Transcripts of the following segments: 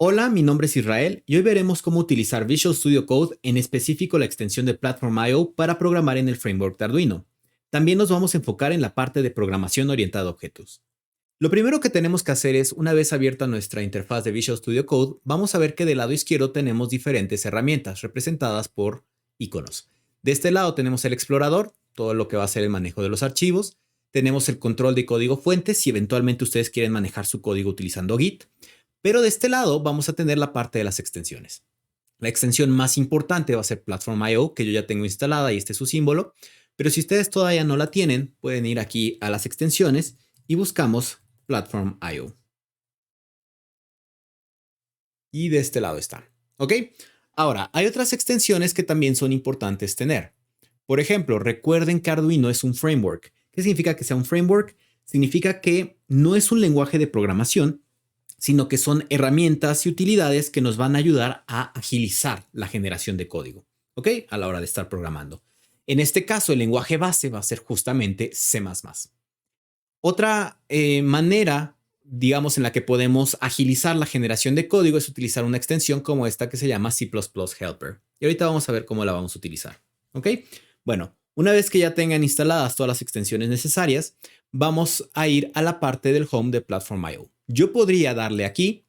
Hola, mi nombre es Israel y hoy veremos cómo utilizar Visual Studio Code, en específico la extensión de Platform.io para programar en el framework de Arduino. También nos vamos a enfocar en la parte de programación orientada a objetos. Lo primero que tenemos que hacer es, una vez abierta nuestra interfaz de Visual Studio Code, vamos a ver que del lado izquierdo tenemos diferentes herramientas representadas por iconos. De este lado tenemos el explorador, todo lo que va a ser el manejo de los archivos. Tenemos el control de código fuente si eventualmente ustedes quieren manejar su código utilizando Git. Pero de este lado vamos a tener la parte de las extensiones. La extensión más importante va a ser Platform.io, que yo ya tengo instalada y este es su símbolo. Pero si ustedes todavía no la tienen, pueden ir aquí a las extensiones y buscamos Platform.io. Y de este lado está. ¿Ok? Ahora, hay otras extensiones que también son importantes tener. Por ejemplo, recuerden que Arduino es un framework. ¿Qué significa que sea un framework? Significa que no es un lenguaje de programación, sino que son herramientas y utilidades que nos van a ayudar a agilizar la generación de código, ¿ok? A la hora de estar programando. En este caso, el lenguaje base va a ser justamente C++. Otra manera, digamos, en la que podemos agilizar la generación de código es utilizar una extensión como esta que se llama C++ Helper. Y ahorita vamos a ver cómo la vamos a utilizar, ¿ok? Bueno, una vez que ya tengan instaladas todas las extensiones necesarias, vamos a ir a la parte del home de Platform.io. Yo podría darle aquí,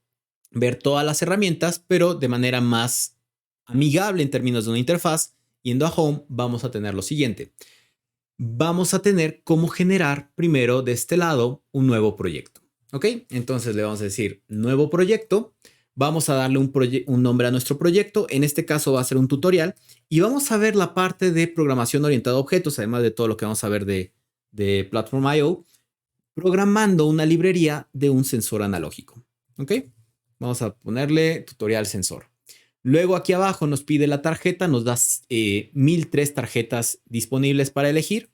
ver todas las herramientas, pero de manera más amigable en términos de una interfaz. Yendo a Home, vamos a tener lo siguiente. Vamos a tener cómo generar primero de este lado un nuevo proyecto. ¿Ok? Entonces le vamos a decir nuevo proyecto. Vamos a darle un nombre a nuestro proyecto. En este caso va a ser un tutorial. Y vamos a ver la parte de programación orientada a objetos, además de todo lo que vamos a ver de Platform.io, programando una librería de un sensor analógico. ¿Ok? Vamos a ponerle tutorial sensor. Luego aquí abajo nos pide la tarjeta, nos da 1003 tarjetas disponibles para elegir.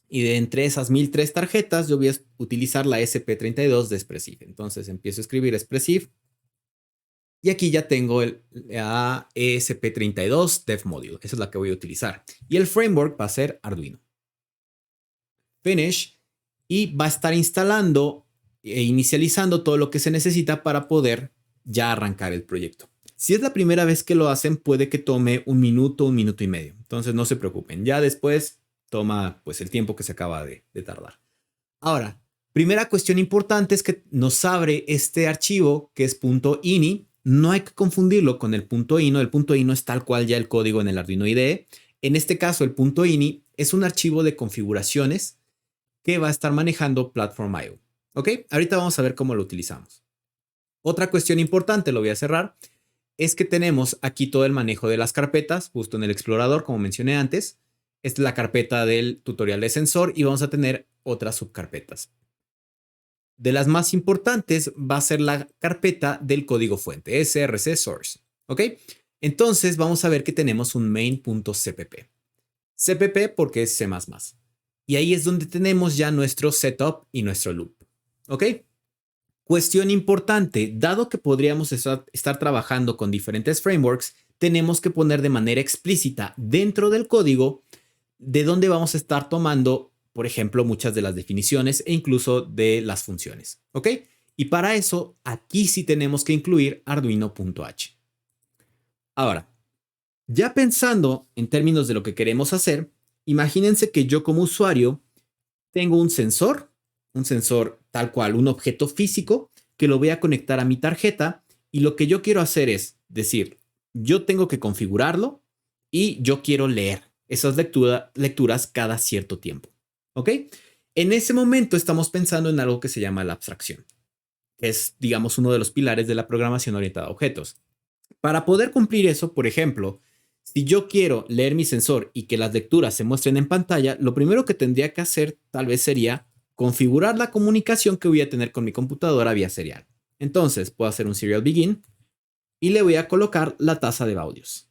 Y de entre esas 1003 tarjetas, yo voy a utilizar la SP32 de Expressive. Entonces empiezo a escribir Expressive. Y aquí ya tengo la ESP32 Dev Module. Esa es la que voy a utilizar. Y el framework va a ser Arduino. Finish. Y va a estar instalando e inicializando todo lo que se necesita para poder ya arrancar el proyecto. Si es la primera vez que lo hacen, puede que tome un minuto y medio. Entonces no se preocupen. Ya después toma pues el tiempo que se acaba de tardar. Ahora, primera cuestión importante es que nos abre este archivo que es .ini. No hay que confundirlo con el .ino. El .ino es tal cual ya el código en el Arduino IDE. En este caso, el .ini es un archivo de configuraciones que va a estar manejando Platform.io. ¿Ok? Ahorita vamos a ver cómo lo utilizamos. Otra cuestión importante, lo voy a cerrar, es que tenemos aquí todo el manejo de las carpetas, justo en el explorador, como mencioné antes. Esta es la carpeta del tutorial de sensor y vamos a tener otras subcarpetas. De las más importantes va a ser la carpeta del código fuente, src source. ¿Ok? Entonces vamos a ver que tenemos un main.cpp. CPP porque es C++. Y ahí es donde tenemos ya nuestro setup y nuestro loop. ¿Ok? Cuestión importante, dado que podríamos estar trabajando con diferentes frameworks, tenemos que poner de manera explícita dentro del código de dónde vamos a estar tomando, por ejemplo, muchas de las definiciones e incluso de las funciones. ¿Ok? Y para eso, aquí sí tenemos que incluir arduino.h. Ahora, ya pensando en términos de lo que queremos hacer, imagínense que yo como usuario tengo un sensor tal cual, un objeto físico que lo voy a conectar a mi tarjeta y lo que yo quiero hacer es decir, yo tengo que configurarlo y yo quiero leer esas lecturas cada cierto tiempo. ¿Ok? En ese momento estamos pensando en algo que se llama la abstracción, que es, digamos, uno de los pilares de la programación orientada a objetos. Para poder cumplir eso, por ejemplo, si yo quiero leer mi sensor y que las lecturas se muestren en pantalla, lo primero que tendría que hacer tal vez sería configurar la comunicación que voy a tener con mi computadora vía serial. Entonces puedo hacer un serial begin y le voy a colocar la tasa de audios.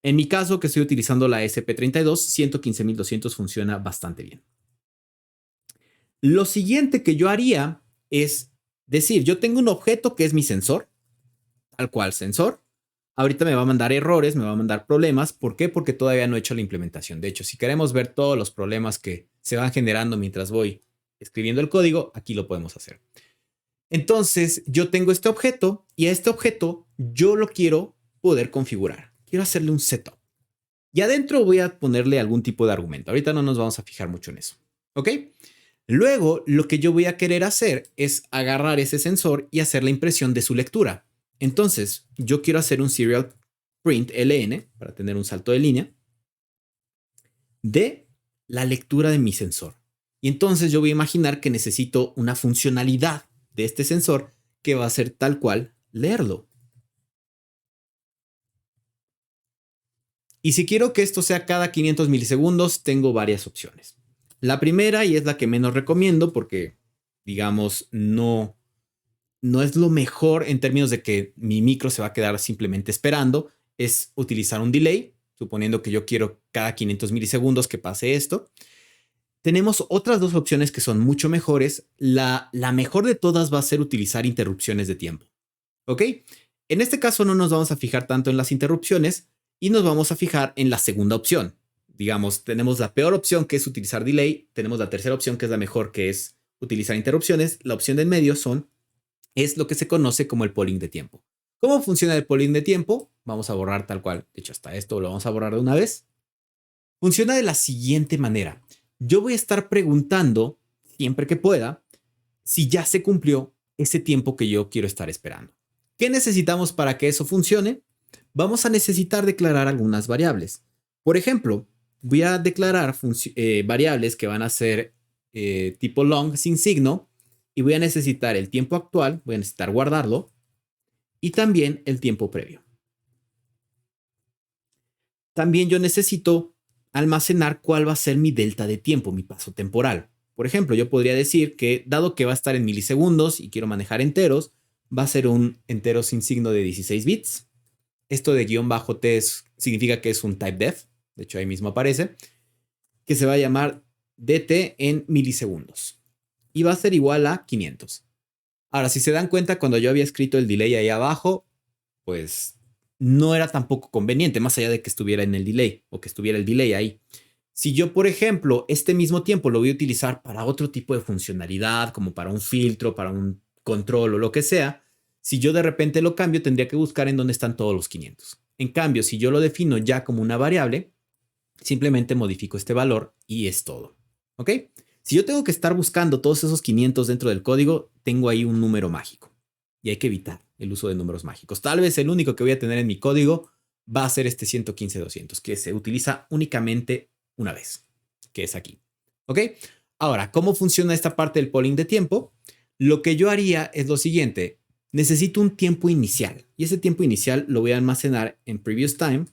En mi caso, que estoy utilizando la SP32, 115200 funciona bastante bien. Lo siguiente que yo haría es decir, yo tengo un objeto que es mi sensor, tal cual sensor. Ahorita me va a mandar errores, me va a mandar problemas. ¿Por qué? Porque todavía no he hecho la implementación. De hecho, si queremos ver todos los problemas que se van generando mientras voy escribiendo el código, aquí lo podemos hacer. Entonces yo tengo este objeto y a este objeto yo lo quiero poder configurar. Quiero hacerle un setup. Y adentro voy a ponerle algún tipo de argumento. Ahorita no nos vamos a fijar mucho en eso. ¿Ok? Luego lo que yo voy a querer hacer es agarrar ese sensor y hacer la impresión de su lectura. Entonces yo quiero hacer un serial print LN para tener un salto de línea de la lectura de mi sensor. Y entonces yo voy a imaginar que necesito una funcionalidad de este sensor que va a ser tal cual leerlo. Y si quiero que esto sea cada 500 milisegundos, tengo varias opciones. La primera, y es la que menos recomiendo porque, digamos, no es lo mejor en términos de que mi micro se va a quedar simplemente esperando, es utilizar un delay, suponiendo que yo quiero cada 500 milisegundos que pase esto. Tenemos otras dos opciones que son mucho mejores. La mejor de todas va a ser utilizar interrupciones de tiempo. ¿Ok? En este caso no nos vamos a fijar tanto en las interrupciones y nos vamos a fijar en la segunda opción. Digamos, tenemos la peor opción que es utilizar delay, tenemos la tercera opción que es la mejor que es utilizar interrupciones. La opción de en medio es lo que se conoce como el polling de tiempo. ¿Cómo funciona el polling de tiempo? Vamos a borrar tal cual. De hecho, hasta esto lo vamos a borrar de una vez. Funciona de la siguiente manera. Yo voy a estar preguntando, siempre que pueda, si ya se cumplió ese tiempo que yo quiero estar esperando. ¿Qué necesitamos para que eso funcione? Vamos a necesitar declarar algunas variables. Por ejemplo, voy a declarar variables que van a ser tipo long sin signo y voy a necesitar el tiempo actual, voy a necesitar guardarlo y también el tiempo previo. También yo necesito almacenar cuál va a ser mi delta de tiempo, mi paso temporal. Por ejemplo, yo podría decir que dado que va a estar en milisegundos y quiero manejar enteros, va a ser un entero sin signo de 16 bits. Esto de -t significa que es un typedef, de hecho ahí mismo aparece, que se va a llamar dt en milisegundos y va a ser igual a 500. Ahora, si se dan cuenta, cuando yo había escrito el delay ahí abajo, pues no era tampoco conveniente, más allá de que estuviera en el delay o que estuviera el delay ahí. Si yo, por ejemplo, este mismo tiempo lo voy a utilizar para otro tipo de funcionalidad, como para un filtro, para un control o lo que sea, si yo de repente lo cambio, tendría que buscar en dónde están todos los 500. En cambio, si yo lo defino ya como una variable, simplemente modifico este valor y es todo. ¿Ok? Si yo tengo que estar buscando todos esos 500 dentro del código, tengo ahí un número mágico y hay que evitar el uso de números mágicos. Tal vez el único que voy a tener en mi código va a ser este 115.200, que se utiliza únicamente una vez, que es aquí. ¿Ok? Ahora, ¿cómo funciona esta parte del polling de tiempo? Lo que yo haría es lo siguiente. Necesito un tiempo inicial y ese tiempo inicial lo voy a almacenar en previous time,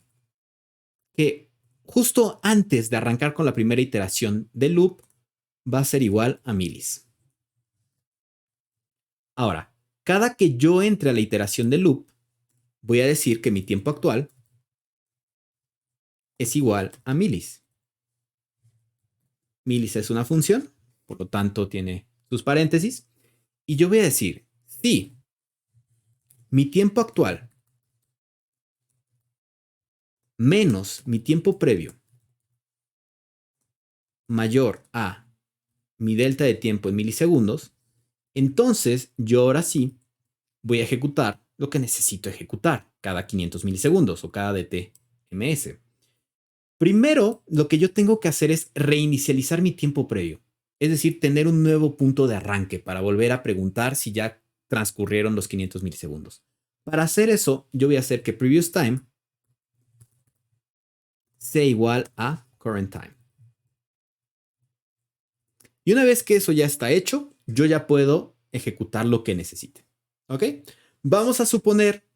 que justo antes de arrancar con la primera iteración del loop va a ser igual a milis. Ahora, cada que yo entre a la iteración del loop, voy a decir que mi tiempo actual es igual a milis. Milis es una función, por lo tanto tiene sus paréntesis. Y yo voy a decir, si mi tiempo actual menos mi tiempo previo mayor a mi delta de tiempo en milisegundos, entonces yo ahora sí voy a ejecutar lo que necesito ejecutar cada 500 milisegundos o cada DTMS. Primero, lo que yo tengo que hacer es reinicializar mi tiempo previo, es decir, tener un nuevo punto de arranque para volver a preguntar si ya transcurrieron los 500 milisegundos. Para hacer eso, yo voy a hacer que previous time sea igual a current time. Y una vez que eso ya está hecho, yo ya puedo ejecutar lo que necesite. ¿Ok? Vamos a suponer,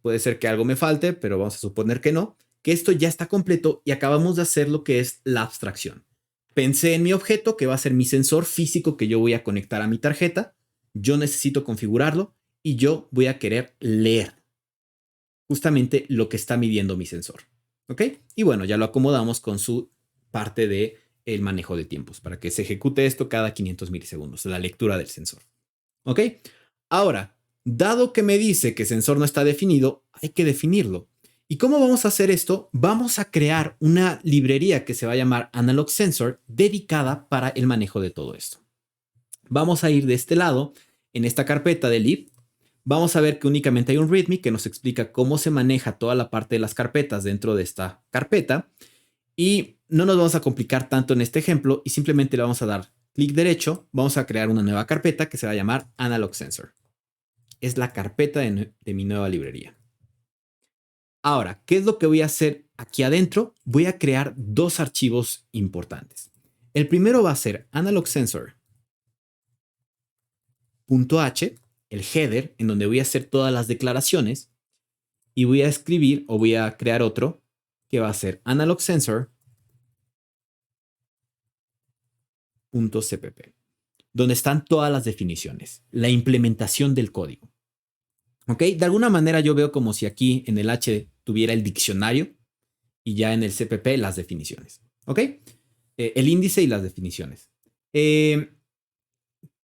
puede ser que algo me falte, pero vamos a suponer que no, que esto ya está completo y acabamos de hacer lo que es la abstracción. Pensé en mi objeto, que va a ser mi sensor físico que yo voy a conectar a mi tarjeta. Yo necesito configurarlo y yo voy a querer leer justamente lo que está midiendo mi sensor. ¿Ok? Y bueno, ya lo acomodamos con su parte de el manejo de tiempos para que se ejecute esto cada 500 milisegundos, la lectura del sensor. ¿Ok? Ahora, dado que me dice que sensor no está definido, hay que definirlo. ¿Y cómo vamos a hacer esto? Vamos a crear una librería que se va a llamar Analog Sensor dedicada para el manejo de todo esto. Vamos a ir de este lado en esta carpeta de lib, vamos a ver que únicamente hay un readme que nos explica cómo se maneja toda la parte de las carpetas dentro de esta carpeta. Y no nos vamos a complicar tanto en este ejemplo y simplemente le vamos a dar clic derecho. Vamos a crear una nueva carpeta que se va a llamar Analog Sensor. Es la carpeta de mi nueva librería. Ahora, ¿qué es lo que voy a hacer aquí adentro? Voy a crear dos archivos importantes. El primero va a ser Analog Sensor.h, el header, en donde voy a hacer todas las declaraciones. Y voy a escribir o voy a crear otro que va a ser Analog Sensor.cpp, donde están todas las definiciones, la implementación del código. ¿Ok? De alguna manera yo veo como si aquí en el H tuviera el diccionario y ya en el CPP las definiciones. ¿Ok? El índice y las definiciones. ¿Qué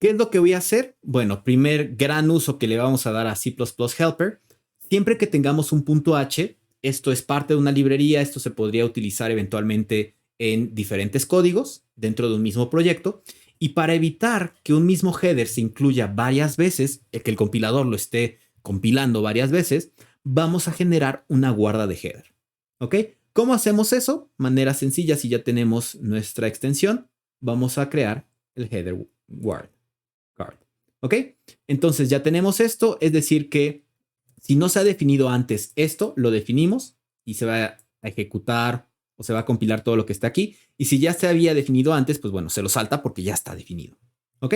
es lo que voy a hacer? Bueno, primer gran uso que le vamos a dar a C++ Helper. Siempre que tengamos un punto H, esto es parte de una librería, esto se podría utilizar eventualmente en diferentes códigos dentro de un mismo proyecto. Y para evitar que un mismo header se incluya varias veces, que el compilador lo esté compilando varias veces, vamos a generar una guarda de header. ¿Ok? ¿Cómo hacemos eso? Manera sencilla, si ya tenemos nuestra extensión, vamos a crear el header guard. ¿Ok? Entonces ya tenemos esto, es decir que si no se ha definido antes esto, lo definimos y se va a ejecutar o se va a compilar todo lo que está aquí. Y si ya se había definido antes, pues bueno, se lo salta porque ya está definido. ¿Ok?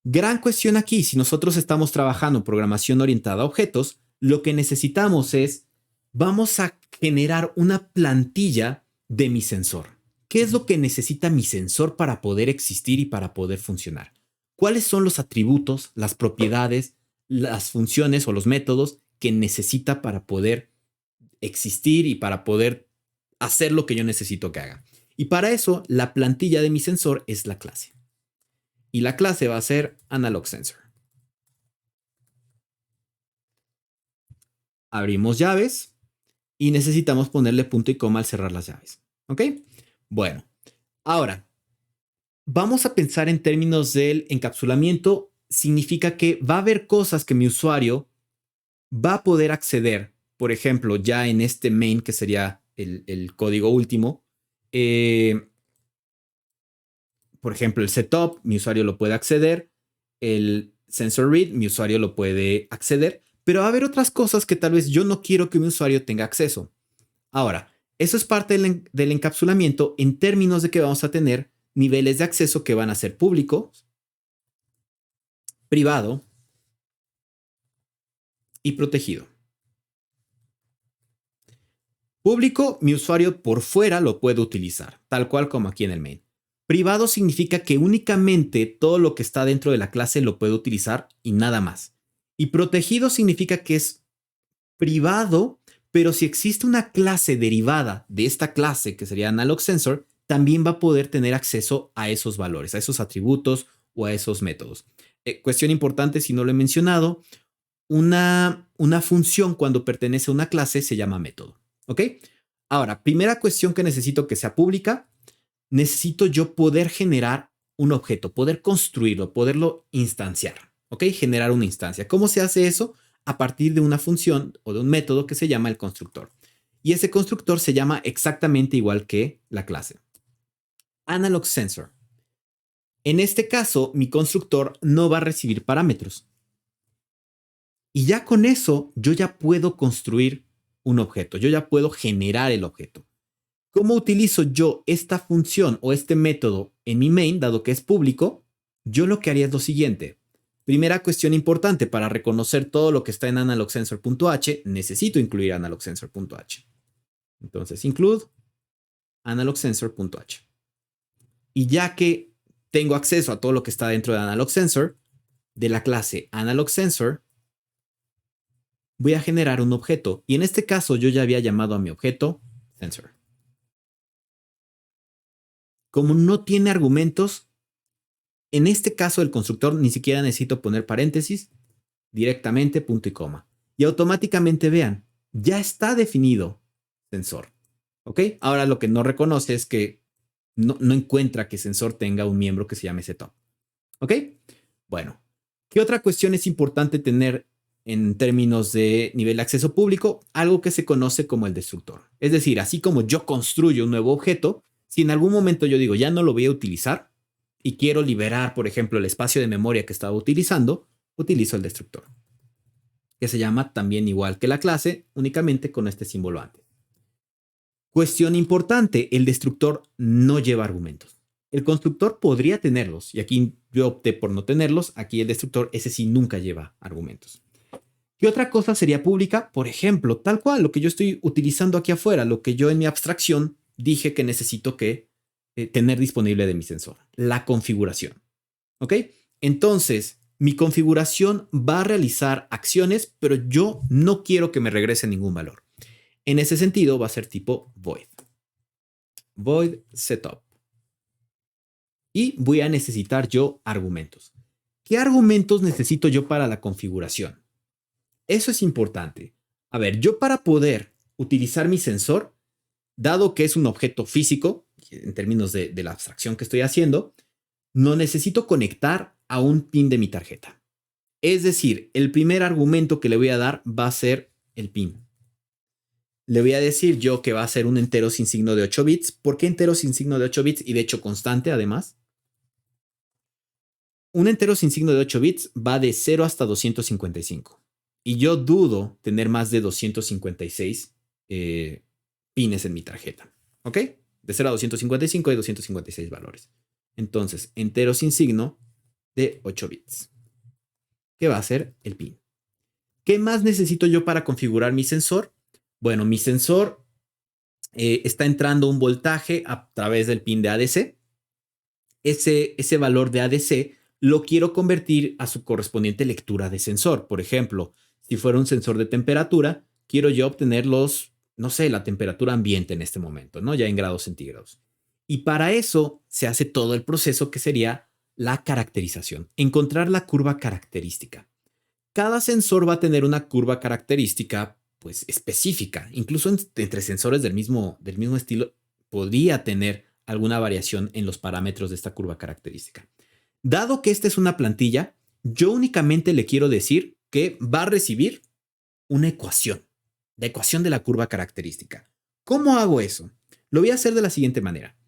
Gran cuestión aquí, si nosotros estamos trabajando en programación orientada a objetos, lo que necesitamos es, vamos a generar una plantilla de mi sensor. ¿Qué es lo que necesita mi sensor para poder existir y para poder funcionar? ¿Cuáles son los atributos, las propiedades, las funciones o los métodos que necesita para poder existir y para poder hacer lo que yo necesito que haga? Y para eso, la plantilla de mi sensor es la clase. Y la clase va a ser Analog Sensor. Abrimos llaves y necesitamos ponerle punto y coma al cerrar las llaves. ¿Ok? Bueno, ahora vamos a pensar en términos del encapsulamiento. Significa que va a haber cosas que mi usuario va a poder acceder. Por ejemplo, ya en este main, que sería el código último. Por ejemplo, el setup, mi usuario lo puede acceder. El sensor read, mi usuario lo puede acceder. Pero va a haber otras cosas que tal vez yo no quiero que mi usuario tenga acceso. Ahora, eso es parte del encapsulamiento en términos de que vamos a tener niveles de acceso que van a ser público, privado y protegido. Público, mi usuario por fuera lo puede utilizar, tal cual como aquí en el main. Privado significa que únicamente todo lo que está dentro de la clase lo puede utilizar y nada más. Y protegido significa que es privado, pero si existe una clase derivada de esta clase, que sería Analog Sensor, también va a poder tener acceso a esos valores, a esos atributos o a esos métodos. Cuestión importante, si no lo he mencionado, una función cuando pertenece a una clase se llama método. ¿Ok? Ahora, primera cuestión que necesito que sea pública, necesito yo poder generar un objeto, poder construirlo, poderlo instanciar. ¿Ok? Generar una instancia. ¿Cómo se hace eso? A partir de una función o de un método que se llama el constructor. Y ese constructor se llama exactamente igual que la clase. Analog Sensor. En este caso, mi constructor no va a recibir parámetros. Y ya con eso, yo ya puedo construir un objeto. Yo ya puedo generar el objeto. ¿Cómo utilizo yo esta función o este método en mi main, dado que es público? Yo lo que haría es lo siguiente. Primera cuestión importante, para reconocer todo lo que está en AnalogSensor.h, necesito incluir AnalogSensor.h. Entonces, include AnalogSensor.h. Y ya que tengo acceso a todo lo que está dentro de AnalogSensor, de la clase AnalogSensor, voy a generar un objeto. Y en este caso, yo ya había llamado a mi objeto Sensor. Como no tiene argumentos, en este caso del constructor ni siquiera necesito poner paréntesis, directamente punto y coma. Y automáticamente vean, ya está definido sensor. ¿Ok? Ahora lo que no reconoce es que no encuentra que sensor tenga un miembro que se llame setup. ¿Ok? Bueno, ¿Qué otra cuestión es importante tener en términos de nivel de acceso público? Algo que se conoce como el destructor. Es decir, así como yo construyo un nuevo objeto, si en algún momento yo digo ya no lo voy a utilizar y quiero liberar, por ejemplo, el espacio de memoria que estaba utilizando, utilizo el destructor, que se llama también igual que la clase, únicamente con este símbolo antes. Cuestión importante, el destructor no lleva argumentos. El constructor podría tenerlos, y aquí yo opté por no tenerlos. Aquí el destructor, ese sí nunca lleva argumentos. ¿Qué otra cosa sería pública? Por ejemplo, tal cual, lo que yo estoy utilizando aquí afuera, lo que yo en mi abstracción dije que necesito tener disponible de mi sensor, la configuración. ¿Ok? Entonces, mi configuración va a realizar acciones, pero yo no quiero que me regrese ningún valor. En ese sentido, va a ser tipo void. Void setup. Y voy a necesitar yo argumentos. ¿Qué argumentos necesito yo para la configuración? Eso es importante. A ver, yo para poder utilizar mi sensor, dado que es un objeto físico, en términos de la abstracción que estoy haciendo, no necesito conectar a un pin de mi tarjeta. Es decir, el primer argumento que le voy a dar va a ser el pin. Le voy a decir yo que va a ser un entero sin signo de 8 bits. ¿Por qué entero sin signo de 8 bits y de hecho constante además? Un entero sin signo de 8 bits va de 0 hasta 255. Y yo dudo tener más de 256 pines en mi tarjeta. ¿Ok? De 0 a 255 hay 256 valores. Entonces, entero sin signo de 8 bits. ¿Qué va a ser el pin? ¿Qué más necesito yo para configurar mi sensor? Bueno, mi sensor está entrando un voltaje a través del pin de ADC. Ese valor de ADC lo quiero convertir a su correspondiente lectura de sensor. Por ejemplo, si fuera un sensor de temperatura, quiero yo obtener no sé, la temperatura ambiente en este momento, ¿no? Ya en grados centígrados. Y para eso se hace todo el proceso que sería la caracterización, encontrar la curva característica. Cada sensor va a tener una curva característica pues específica. Incluso entre sensores del mismo estilo podría tener alguna variación en los parámetros de esta curva característica. Dado que esta es una plantilla, yo únicamente le quiero decir que va a recibir una ecuación, la ecuación de la curva característica. ¿Cómo hago eso? Lo voy a hacer de la siguiente manera.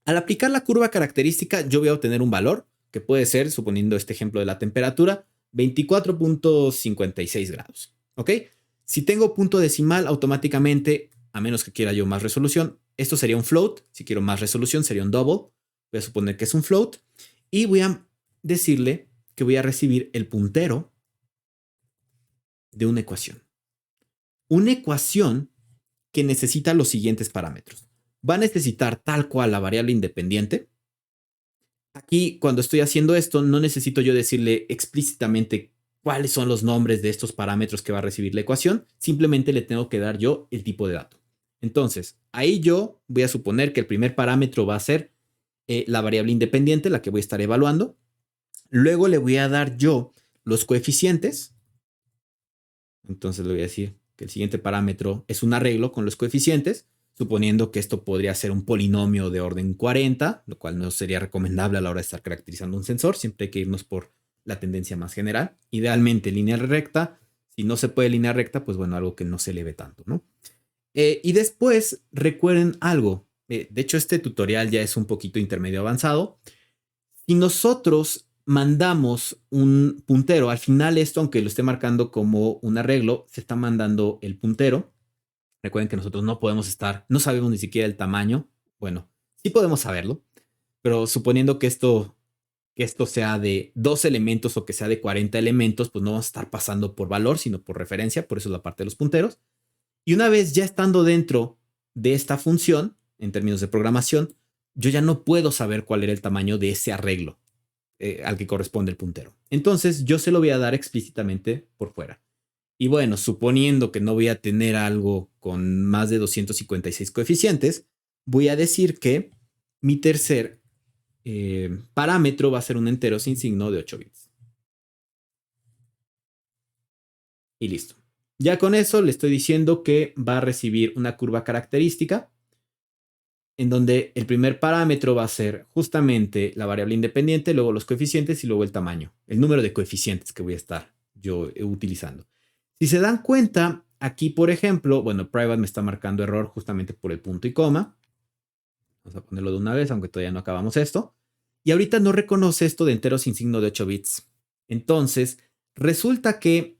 Al aplicar la curva característica, yo voy a obtener un valor que puede ser, suponiendo este ejemplo de la temperatura, 24.56 grados. ¿Ok? Si tengo punto decimal, automáticamente, a menos que quiera yo más resolución, esto sería un float. Si quiero más resolución, sería un double. Voy a suponer que es un float. Y voy a decirle que voy a recibir el puntero de una ecuación. Una ecuación que necesita los siguientes parámetros. Va a necesitar tal cual la variable independiente. Aquí, cuando estoy haciendo esto, no necesito yo decirle explícitamente cuáles son los nombres de estos parámetros que va a recibir la ecuación. Simplemente le tengo que dar yo el tipo de dato. Entonces, ahí yo voy a suponer que el primer parámetro va a ser la variable independiente, la que voy a estar evaluando. Luego le voy a dar yo los coeficientes. Entonces le voy a decir que el siguiente parámetro es un arreglo con los coeficientes, suponiendo que esto podría ser un polinomio de orden 40, lo cual no sería recomendable a la hora de estar caracterizando un sensor. Siempre hay que irnos por la tendencia más general. Idealmente línea recta. Si no se puede línea recta, pues bueno, algo que no se eleve tanto, ¿no? Y después recuerden algo. De hecho, este tutorial ya es un poquito intermedio avanzado. Si nosotros mandamos un puntero, al final esto, aunque lo esté marcando como un arreglo, se está mandando el puntero. Recuerden que nosotros no podemos no sabemos ni siquiera el tamaño. Bueno, sí podemos saberlo, pero suponiendo que esto sea de 2 elementos o que sea de 40 elementos, pues no vamos a estar pasando por valor, sino por referencia. Por eso es la parte de los punteros. Y una vez ya estando dentro de esta función, en términos de programación, yo ya no puedo saber cuál era el tamaño de ese arreglo al que corresponde el puntero. Entonces yo se lo voy a dar explícitamente por fuera. Y bueno, suponiendo que no voy a tener algo con más de 256 coeficientes, voy a decir que mi tercer parámetro va a ser un entero sin signo de 8 bits. Y listo. Ya con eso le estoy diciendo que va a recibir una curva característica en donde el primer parámetro va a ser justamente la variable independiente, luego los coeficientes y luego el tamaño, el número de coeficientes que voy a estar yo utilizando. Si se dan cuenta, aquí, por ejemplo, bueno, private me está marcando error justamente por el punto y coma. Vamos a ponerlo de una vez, aunque todavía no acabamos esto. Y ahorita no reconoce esto de enteros sin signo de 8 bits. Entonces, resulta que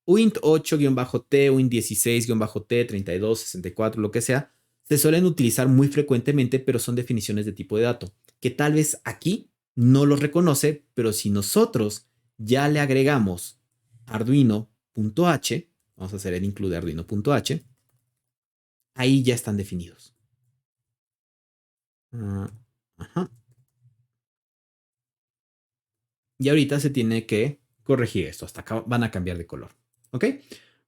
uint 8-t, uint 16-t, 32, 64, lo que sea, se suelen utilizar muy frecuentemente, pero son definiciones de tipo de dato, que tal vez aquí no los reconoce, pero si nosotros ya le agregamos arduino.h, vamos a hacer el include arduino.h, ahí ya están definidos. Ajá. Y ahorita se tiene que corregir esto, hasta acá van a cambiar de color. ¿Ok?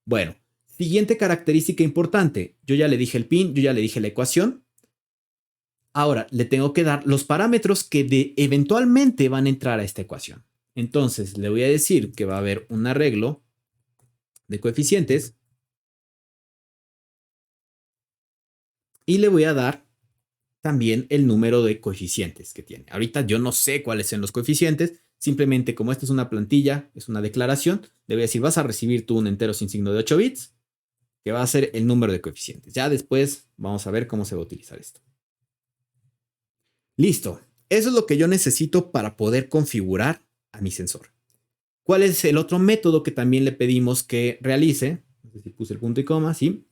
Bueno, siguiente característica importante. Yo ya le dije el pin, yo ya le dije la ecuación. Ahora le tengo que dar los parámetros que eventualmente van a entrar a esta ecuación. Entonces le voy a decir que va a haber un arreglo de coeficientes y le voy a dar también el número de coeficientes que tiene. Ahorita yo no sé cuáles son los coeficientes, simplemente como esta es una plantilla, es una declaración, le voy a decir vas a recibir tú un entero sin signo de 8 bits, que va a ser el número de coeficientes. Ya después vamos a ver cómo se va a utilizar esto. Listo. Eso es lo que yo necesito para poder configurar a mi sensor. ¿Cuál es el otro método que también le pedimos que realice? No sé si puse el punto y coma, sí.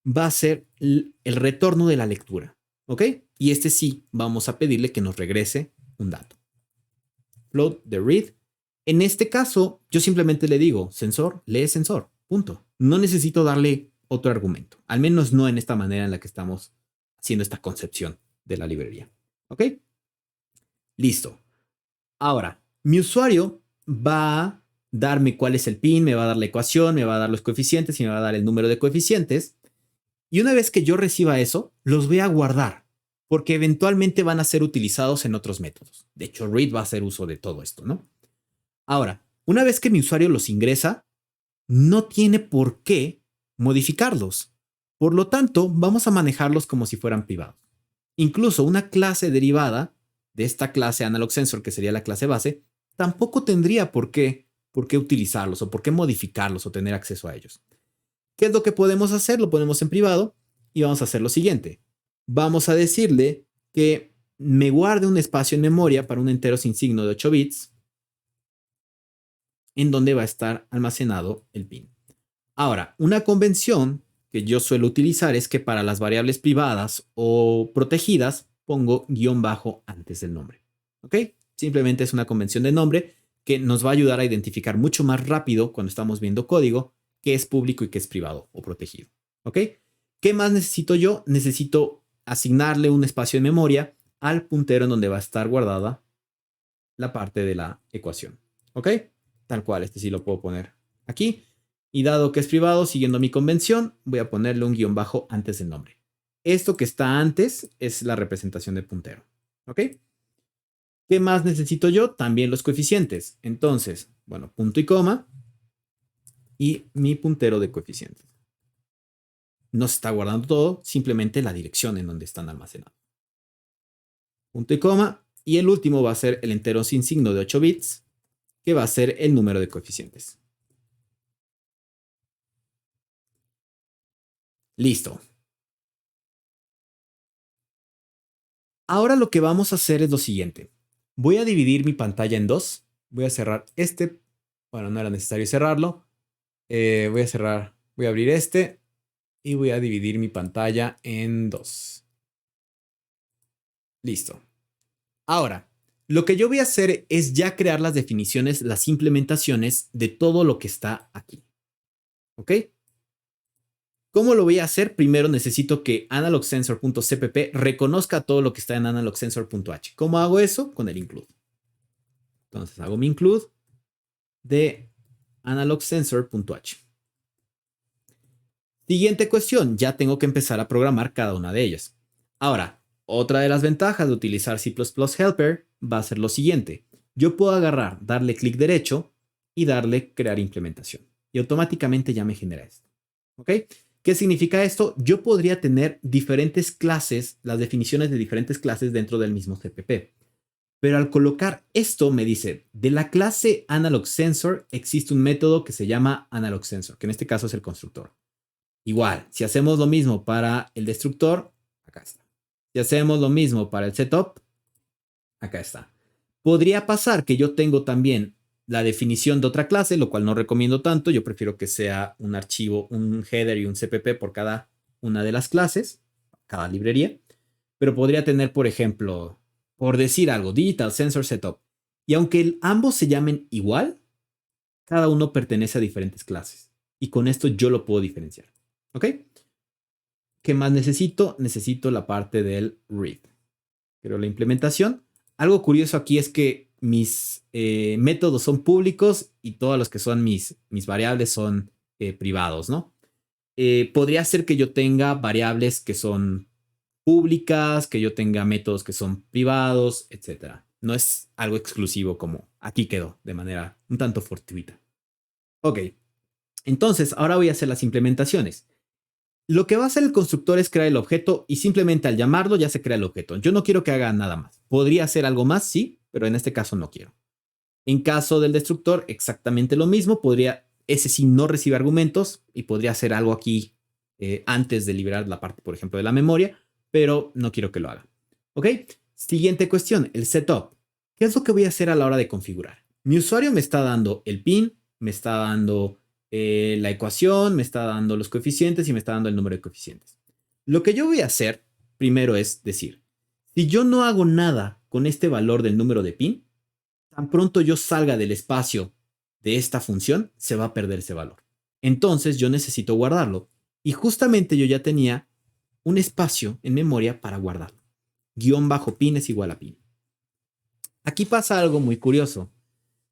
Va a ser el retorno de la lectura. ¿Ok? Y este sí, vamos a pedirle que nos regrese un dato. Float de read. En este caso, yo simplemente le digo, sensor, lee sensor. Punto. No necesito darle otro argumento. Al menos no en esta manera en la que estamos haciendo esta concepción de la librería. ¿Ok? Listo. Ahora, mi usuario va a darme cuál es el pin, me va a dar la ecuación, me va a dar los coeficientes y me va a dar el número de coeficientes. Y una vez que yo reciba eso, los voy a guardar, porque eventualmente van a ser utilizados en otros métodos. De hecho, read va a hacer uso de todo esto, ¿no? Ahora, una vez que mi usuario los ingresa, no tiene por qué modificarlos. Por lo tanto, vamos a manejarlos como si fueran privados. Incluso una clase derivada de esta clase Analog Sensor, que sería la clase base, tampoco tendría por qué utilizarlos o por qué modificarlos o tener acceso a ellos. ¿Qué es lo que podemos hacer? Lo ponemos en privado y vamos a hacer lo siguiente. Vamos a decirle que me guarde un espacio en memoria para un entero sin signo de 8 bits en donde va a estar almacenado el pin. Ahora, una convención que yo suelo utilizar es que para las variables privadas o protegidas pongo guión bajo antes del nombre. ¿Ok? Simplemente es una convención de nombre que nos va a ayudar a identificar mucho más rápido cuando estamos viendo código qué es público y qué es privado o protegido. ¿Ok? ¿Qué más necesito yo? Necesito asignarle un espacio de memoria al puntero en donde va a estar guardada la parte de la ecuación. ¿Ok? Tal cual, este sí lo puedo poner aquí. Y dado que es privado, siguiendo mi convención, voy a ponerle un guión bajo antes del nombre. Esto que está antes es la representación de puntero. ¿Ok? ¿Qué más necesito yo? También los coeficientes. Entonces, bueno, punto y coma y mi puntero de coeficientes. No se está guardando todo, simplemente la dirección en donde están almacenados. Punto y coma. Y el último va a ser el entero sin signo de 8 bits, que va a ser el número de coeficientes. Listo. Ahora lo que vamos a hacer es lo siguiente. Voy a dividir mi pantalla en dos. Voy a cerrar este. Bueno, no era necesario cerrarlo. Voy a abrir este y voy a dividir mi pantalla en dos. Listo. Ahora, lo que yo voy a hacer es ya crear las definiciones, las implementaciones de todo lo que está aquí. ¿Ok? ¿Cómo lo voy a hacer? Primero necesito que analogsensor.cpp reconozca todo lo que está en analogsensor.h. ¿Cómo hago eso? Con el include. Entonces hago mi include de analogsensor.h. Siguiente cuestión, ya tengo que empezar a programar cada una de ellas. Ahora, otra de las ventajas de utilizar C++ Helper va a ser lo siguiente. Yo puedo agarrar, darle clic derecho y darle crear implementación. Y automáticamente ya me genera esto. ¿Ok? ¿Qué significa esto? Yo podría tener diferentes clases, las definiciones de diferentes clases dentro del mismo CPP. Pero al colocar esto me dice, de la clase Analog Sensor existe un método que se llama Analog Sensor, que en este caso es el constructor. Igual, si hacemos lo mismo para el destructor, acá está. Si hacemos lo mismo para el setup, acá está. Podría pasar que yo tengo también la definición de otra clase, lo cual no recomiendo tanto. Yo prefiero que sea un archivo, un header y un CPP por cada una de las clases, cada librería. Pero podría tener, por ejemplo, por decir algo, Digital Sensor Setup. Y aunque ambos se llamen igual, cada uno pertenece a diferentes clases. Y con esto yo lo puedo diferenciar. ¿Ok? ¿Qué más necesito? Necesito la parte del read. Pero la implementación. Algo curioso aquí es que mis métodos son públicos y todos los que son mis variables son privados, ¿no? Podría ser que yo tenga variables que son públicas, que yo tenga métodos que son privados, etcétera. No es algo exclusivo como aquí quedó de manera un tanto fortuita. Ok, entonces ahora voy a hacer las implementaciones. Lo que va a hacer el constructor es crear el objeto y simplemente al llamarlo ya se crea el objeto. Yo no quiero que haga nada más. Podría hacer algo más, sí, pero en este caso no quiero. En caso del destructor, exactamente lo mismo. Podría, ese sí no recibe argumentos y podría hacer algo aquí antes de liberar la parte, por ejemplo, de la memoria, pero no quiero que lo haga. ¿Ok? Siguiente cuestión, el setup. ¿Qué es lo que voy a hacer a la hora de configurar? Mi usuario me está dando el pin, me está dando la ecuación, me está dando los coeficientes y me está dando el número de coeficientes. Lo que yo voy a hacer primero es decir, si yo no hago nada con este valor del número de pin, tan pronto yo salga del espacio de esta función, se va a perder ese valor. Entonces yo necesito guardarlo. Y justamente yo ya tenía un espacio en memoria para guardarlo. Guión bajo pin es igual a pin. Aquí pasa algo muy curioso.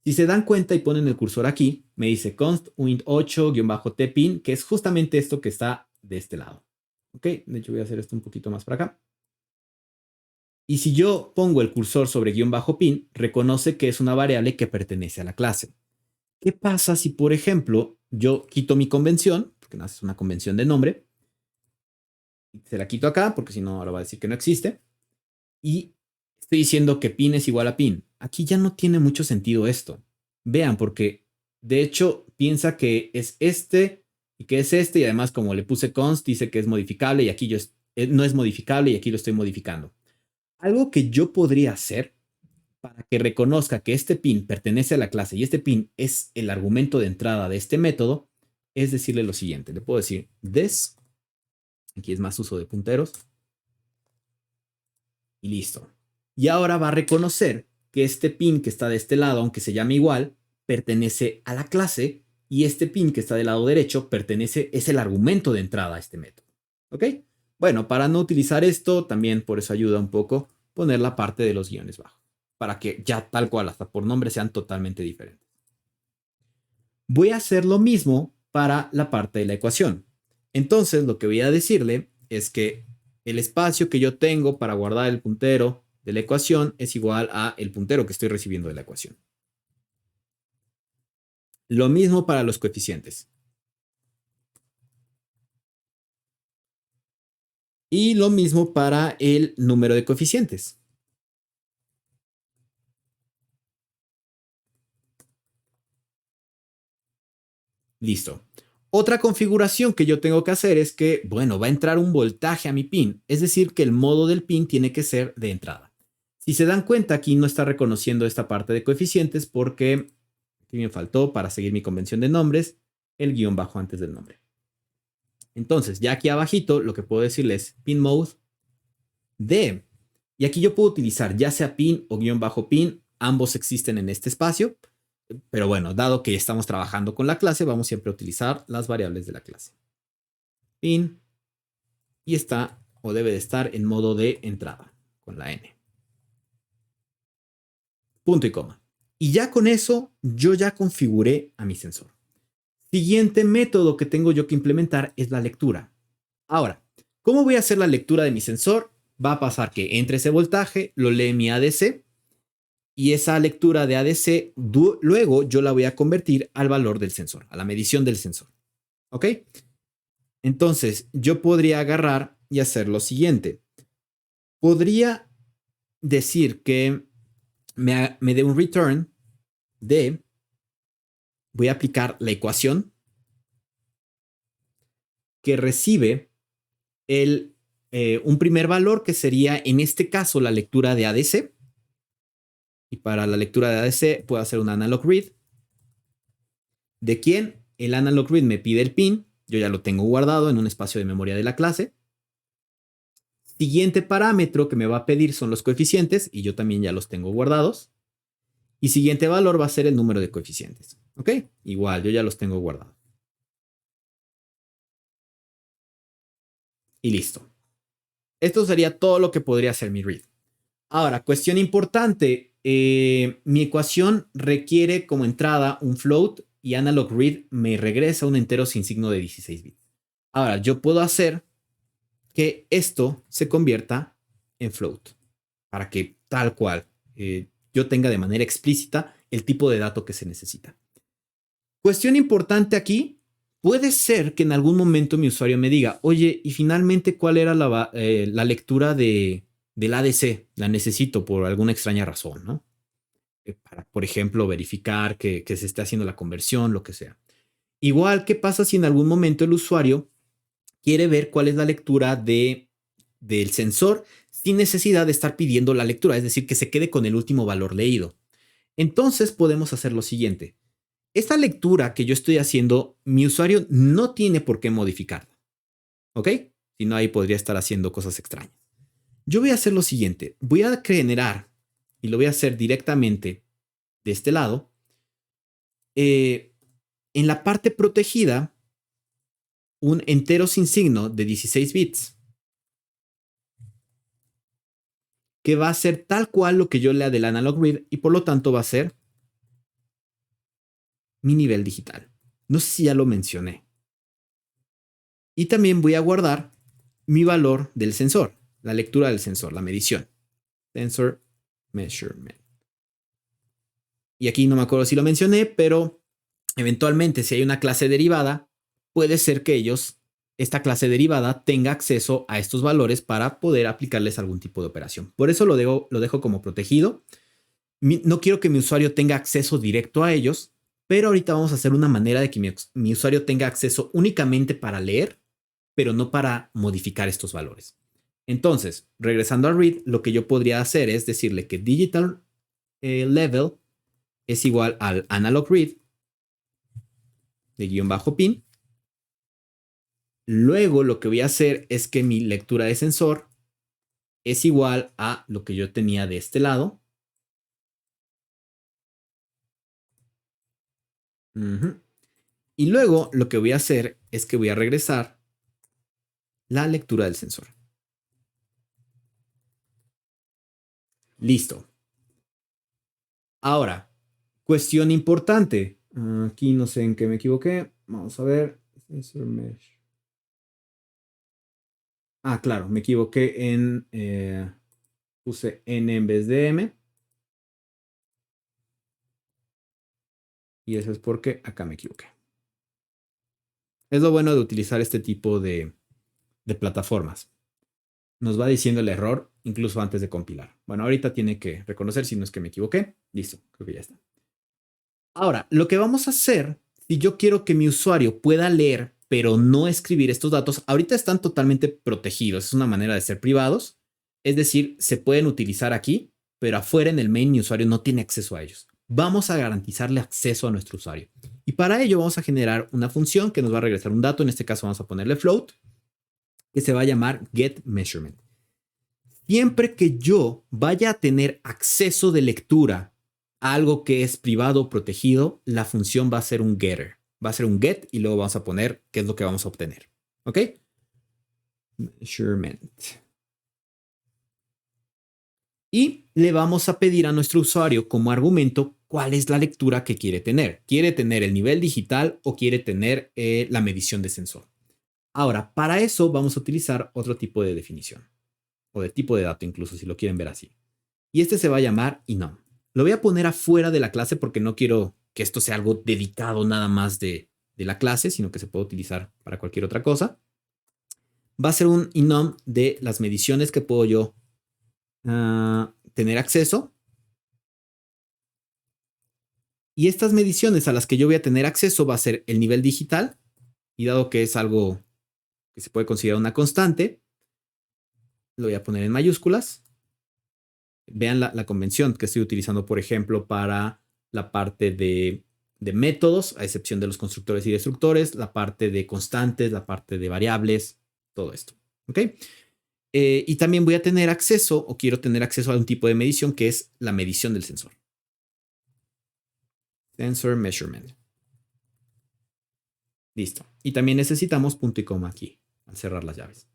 Si se dan cuenta y ponen el cursor aquí, me dice const int 8-t pin, que es justamente esto que está de este lado. Ok, de hecho voy a hacer esto un poquito más para acá. Y si yo pongo el cursor sobre guión bajo pin, reconoce que es una variable que pertenece a la clase. ¿Qué pasa si, por ejemplo, yo quito mi convención, porque no es una convención de nombre, se la quito acá, porque si no ahora va a decir que no existe, y estoy diciendo que pin es igual a pin? Aquí ya no tiene mucho sentido esto. Vean, porque de hecho piensa que es este y que es este, y además como le puse const, dice que es modificable y aquí no es modificable y aquí lo estoy modificando. Algo que yo podría hacer para que reconozca que este pin pertenece a la clase y este pin es el argumento de entrada de este método, es decirle lo siguiente. Le puedo decir this, aquí es más uso de punteros, y listo. Y ahora va a reconocer que este pin que está de este lado, aunque se llame igual, pertenece a la clase y este pin que está del lado derecho es el argumento de entrada a este método. ¿Ok? Bueno, para no utilizar esto, también por eso ayuda un poco poner la parte de los guiones bajos, para que ya tal cual, hasta por nombre, sean totalmente diferentes. Voy a hacer lo mismo para la parte de la ecuación. Entonces, lo que voy a decirle es que el espacio que yo tengo para guardar el puntero de la ecuación es igual a el puntero que estoy recibiendo de la ecuación. Lo mismo para los coeficientes. Y lo mismo para el número de coeficientes. Listo. Otra configuración que yo tengo que hacer es que, bueno, va a entrar un voltaje a mi pin, es decir, que el modo del pin tiene que ser de entrada. Si se dan cuenta, aquí no está reconociendo esta parte de coeficientes porque aquí me faltó, para seguir mi convención de nombres, el guión bajo antes del nombre. Entonces, ya aquí abajito, lo que puedo decirle es pin mode de. Y aquí yo puedo utilizar ya sea pin o guión bajo pin, ambos existen en este espacio. Pero bueno, dado que estamos trabajando con la clase, vamos siempre a utilizar las variables de la clase. Pin. Y está o debe de estar en modo de entrada con la N. Punto y coma. Y ya con eso, yo ya configuré a mi sensor. Siguiente método que tengo yo que implementar es la lectura. Ahora, ¿cómo voy a hacer la lectura de mi sensor? Va a pasar que entre ese voltaje, lo lee mi ADC, y esa lectura de ADC luego yo la voy a convertir al valor del sensor, a la medición del sensor. ¿Ok? Entonces, yo podría agarrar y hacer lo siguiente. Podría decir que me dé un return de, voy a aplicar la ecuación que recibe un primer valor que sería en este caso la lectura de ADC. Y para la lectura de ADC puedo hacer un analog read. ¿De quién? El analog read me pide el pin. Yo ya lo tengo guardado en un espacio de memoria de la clase. Siguiente parámetro que me va a pedir son los coeficientes y yo también ya los tengo guardados. Y siguiente valor va a ser el número de coeficientes. ¿Ok? Igual, yo ya los tengo guardados. Y listo. Esto sería todo lo que podría hacer mi read. Ahora, cuestión importante. Mi ecuación requiere como entrada un float y analog read me regresa un entero sin signo de 16 bits. Ahora, yo puedo hacer que esto se convierta en float para que tal cual yo tenga de manera explícita el tipo de dato que se necesita. Cuestión importante aquí, puede ser que en algún momento mi usuario me diga, oye, y finalmente, ¿cuál era la lectura del ADC? La necesito por alguna extraña razón, ¿no? Para, por ejemplo, verificar que se esté haciendo la conversión, lo que sea. Igual, ¿qué pasa si en algún momento el usuario quiere ver cuál es la lectura del sensor sin necesidad de estar pidiendo la lectura? Es decir, que se quede con el último valor leído. Entonces podemos hacer lo siguiente. Esta lectura que yo estoy haciendo, mi usuario no tiene por qué modificarla. ¿Ok? Si no, ahí podría estar haciendo cosas extrañas. Yo voy a hacer lo siguiente. Voy a generar, y lo voy a hacer directamente de este lado, en la parte protegida, un entero sin signo de 16 bits, que va a ser tal cual lo que yo lea del analog read y por lo tanto va a ser mi nivel digital. No sé si ya lo mencioné. Y también voy a guardar mi valor del sensor, la lectura del sensor, la medición. Sensor measurement. Y aquí no me acuerdo si lo mencioné, pero eventualmente si hay una clase derivada, puede ser que esta clase derivada tenga acceso a estos valores para poder aplicarles algún tipo de operación. Por eso lo dejo como protegido. No quiero que mi usuario tenga acceso directo a ellos, pero ahorita vamos a hacer una manera de que mi usuario tenga acceso únicamente para leer, pero no para modificar estos valores. Entonces, regresando a read, lo que yo podría hacer es decirle que digital level es igual al analog read de guión bajo pin. Luego lo que voy a hacer es que mi lectura de sensor es igual a lo que yo tenía de este lado. Y luego lo que voy a hacer es que voy a regresar la lectura del sensor. Listo. Ahora, cuestión importante. Aquí no sé en qué me equivoqué. Vamos a ver. Sensor mesh. Claro, me equivoqué en... puse N en vez de M. Y eso es porque acá me equivoqué. Es lo bueno de utilizar este tipo de plataformas. Nos va diciendo el error incluso antes de compilar. Bueno, ahorita tiene que reconocer si no es que me equivoqué. Listo, creo que ya está. Ahora, lo que vamos a hacer, si yo quiero que mi usuario pueda leer, pero no escribir estos datos, ahorita están totalmente protegidos. Es una manera de ser privados. Es decir, se pueden utilizar aquí, pero afuera en el main mi usuario no tiene acceso a ellos. Vamos a garantizarle acceso a nuestro usuario. Y para ello vamos a generar una función que nos va a regresar un dato. En este caso vamos a ponerle float, que se va a llamar getMeasurement. Siempre que yo vaya a tener acceso de lectura a algo que es privado o protegido, la función va a ser un getter. Va a ser un get y luego vamos a poner qué es lo que vamos a obtener. ¿Ok? Measurement. Y le vamos a pedir a nuestro usuario como argumento cuál es la lectura que quiere tener. ¿Quiere tener el nivel digital o quiere tener la medición de sensor? Ahora, para eso vamos a utilizar otro tipo de definición o de tipo de dato incluso si lo quieren ver así. Y este se va a llamar enum. Lo voy a poner afuera de la clase porque no quiero que esto sea algo dedicado nada más de la clase, sino que se puede utilizar para cualquier otra cosa. va a ser un enum de las mediciones que puedo yo tener acceso. Y estas mediciones a las que yo voy a tener acceso va a ser el nivel digital. Y dado que es algo que se puede considerar una constante, lo voy a poner en mayúsculas. Vean la convención que estoy utilizando, por ejemplo, para la parte de métodos, a excepción de los constructores y destructores, la parte de constantes, la parte de variables, todo esto. ¿Ok? Y también voy a tener acceso o quiero tener acceso a un tipo de medición que es la medición del sensor. Sensor measurement. Listo. Y también necesitamos punto y coma aquí al cerrar las llaves.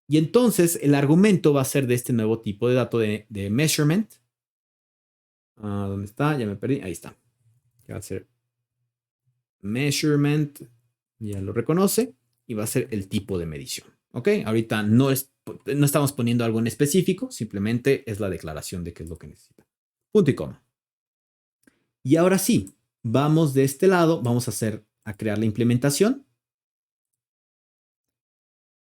Y entonces el argumento va a ser de este nuevo tipo de dato de measurement. ¿Dónde está? Ya me perdí. Ahí está. Va a ser measurement. Ya lo reconoce. Y va a ser el tipo de medición. ¿Ok? Ahorita no estamos poniendo algo en específico. Simplemente es la declaración de qué es lo que necesita. Punto y coma. Y ahora sí, vamos de este lado. Vamos a crear la implementación.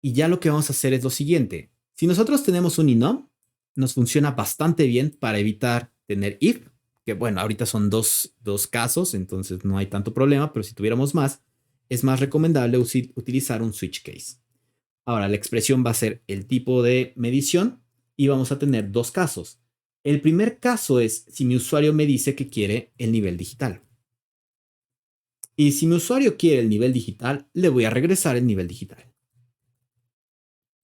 Y ya lo que vamos a hacer es lo siguiente. Si nosotros tenemos un enum, nos funciona bastante bien para evitar tener if, que bueno, ahorita son dos casos, entonces no hay tanto problema, pero si tuviéramos más, es más recomendable utilizar un switch case. Ahora, la expresión va a ser el tipo de medición y vamos a tener dos casos. El primer caso es si mi usuario me dice que quiere el nivel digital. Y si mi usuario quiere el nivel digital, le voy a regresar el nivel digital.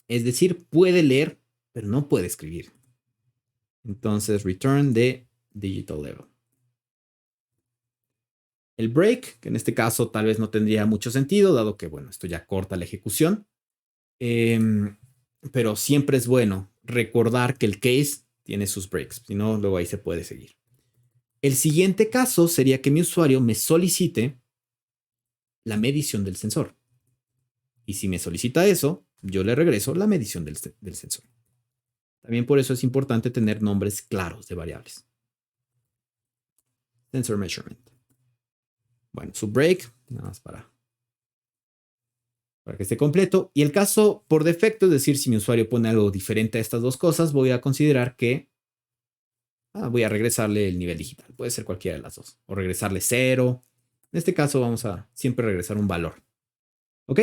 Es decir, puede leer, pero no puede escribir. Entonces, return de digital level. El break, que en este caso tal vez no tendría mucho sentido, dado que, bueno, esto ya corta la ejecución. Pero siempre es bueno recordar que el case tiene sus breaks, si no, luego ahí se puede seguir. El siguiente caso sería que mi usuario me solicite la medición del sensor. Y si me solicita eso, yo le regreso la medición del sensor. También por eso es importante tener nombres claros de variables. Sensor measurement. Bueno, su break, nada más para que esté completo. Y el caso por defecto, es decir, si mi usuario pone algo diferente a estas dos cosas, voy a considerar que voy a regresarle el nivel digital. Puede ser cualquiera de las dos. O regresarle 0. En este caso vamos a siempre regresar un valor. ¿Ok?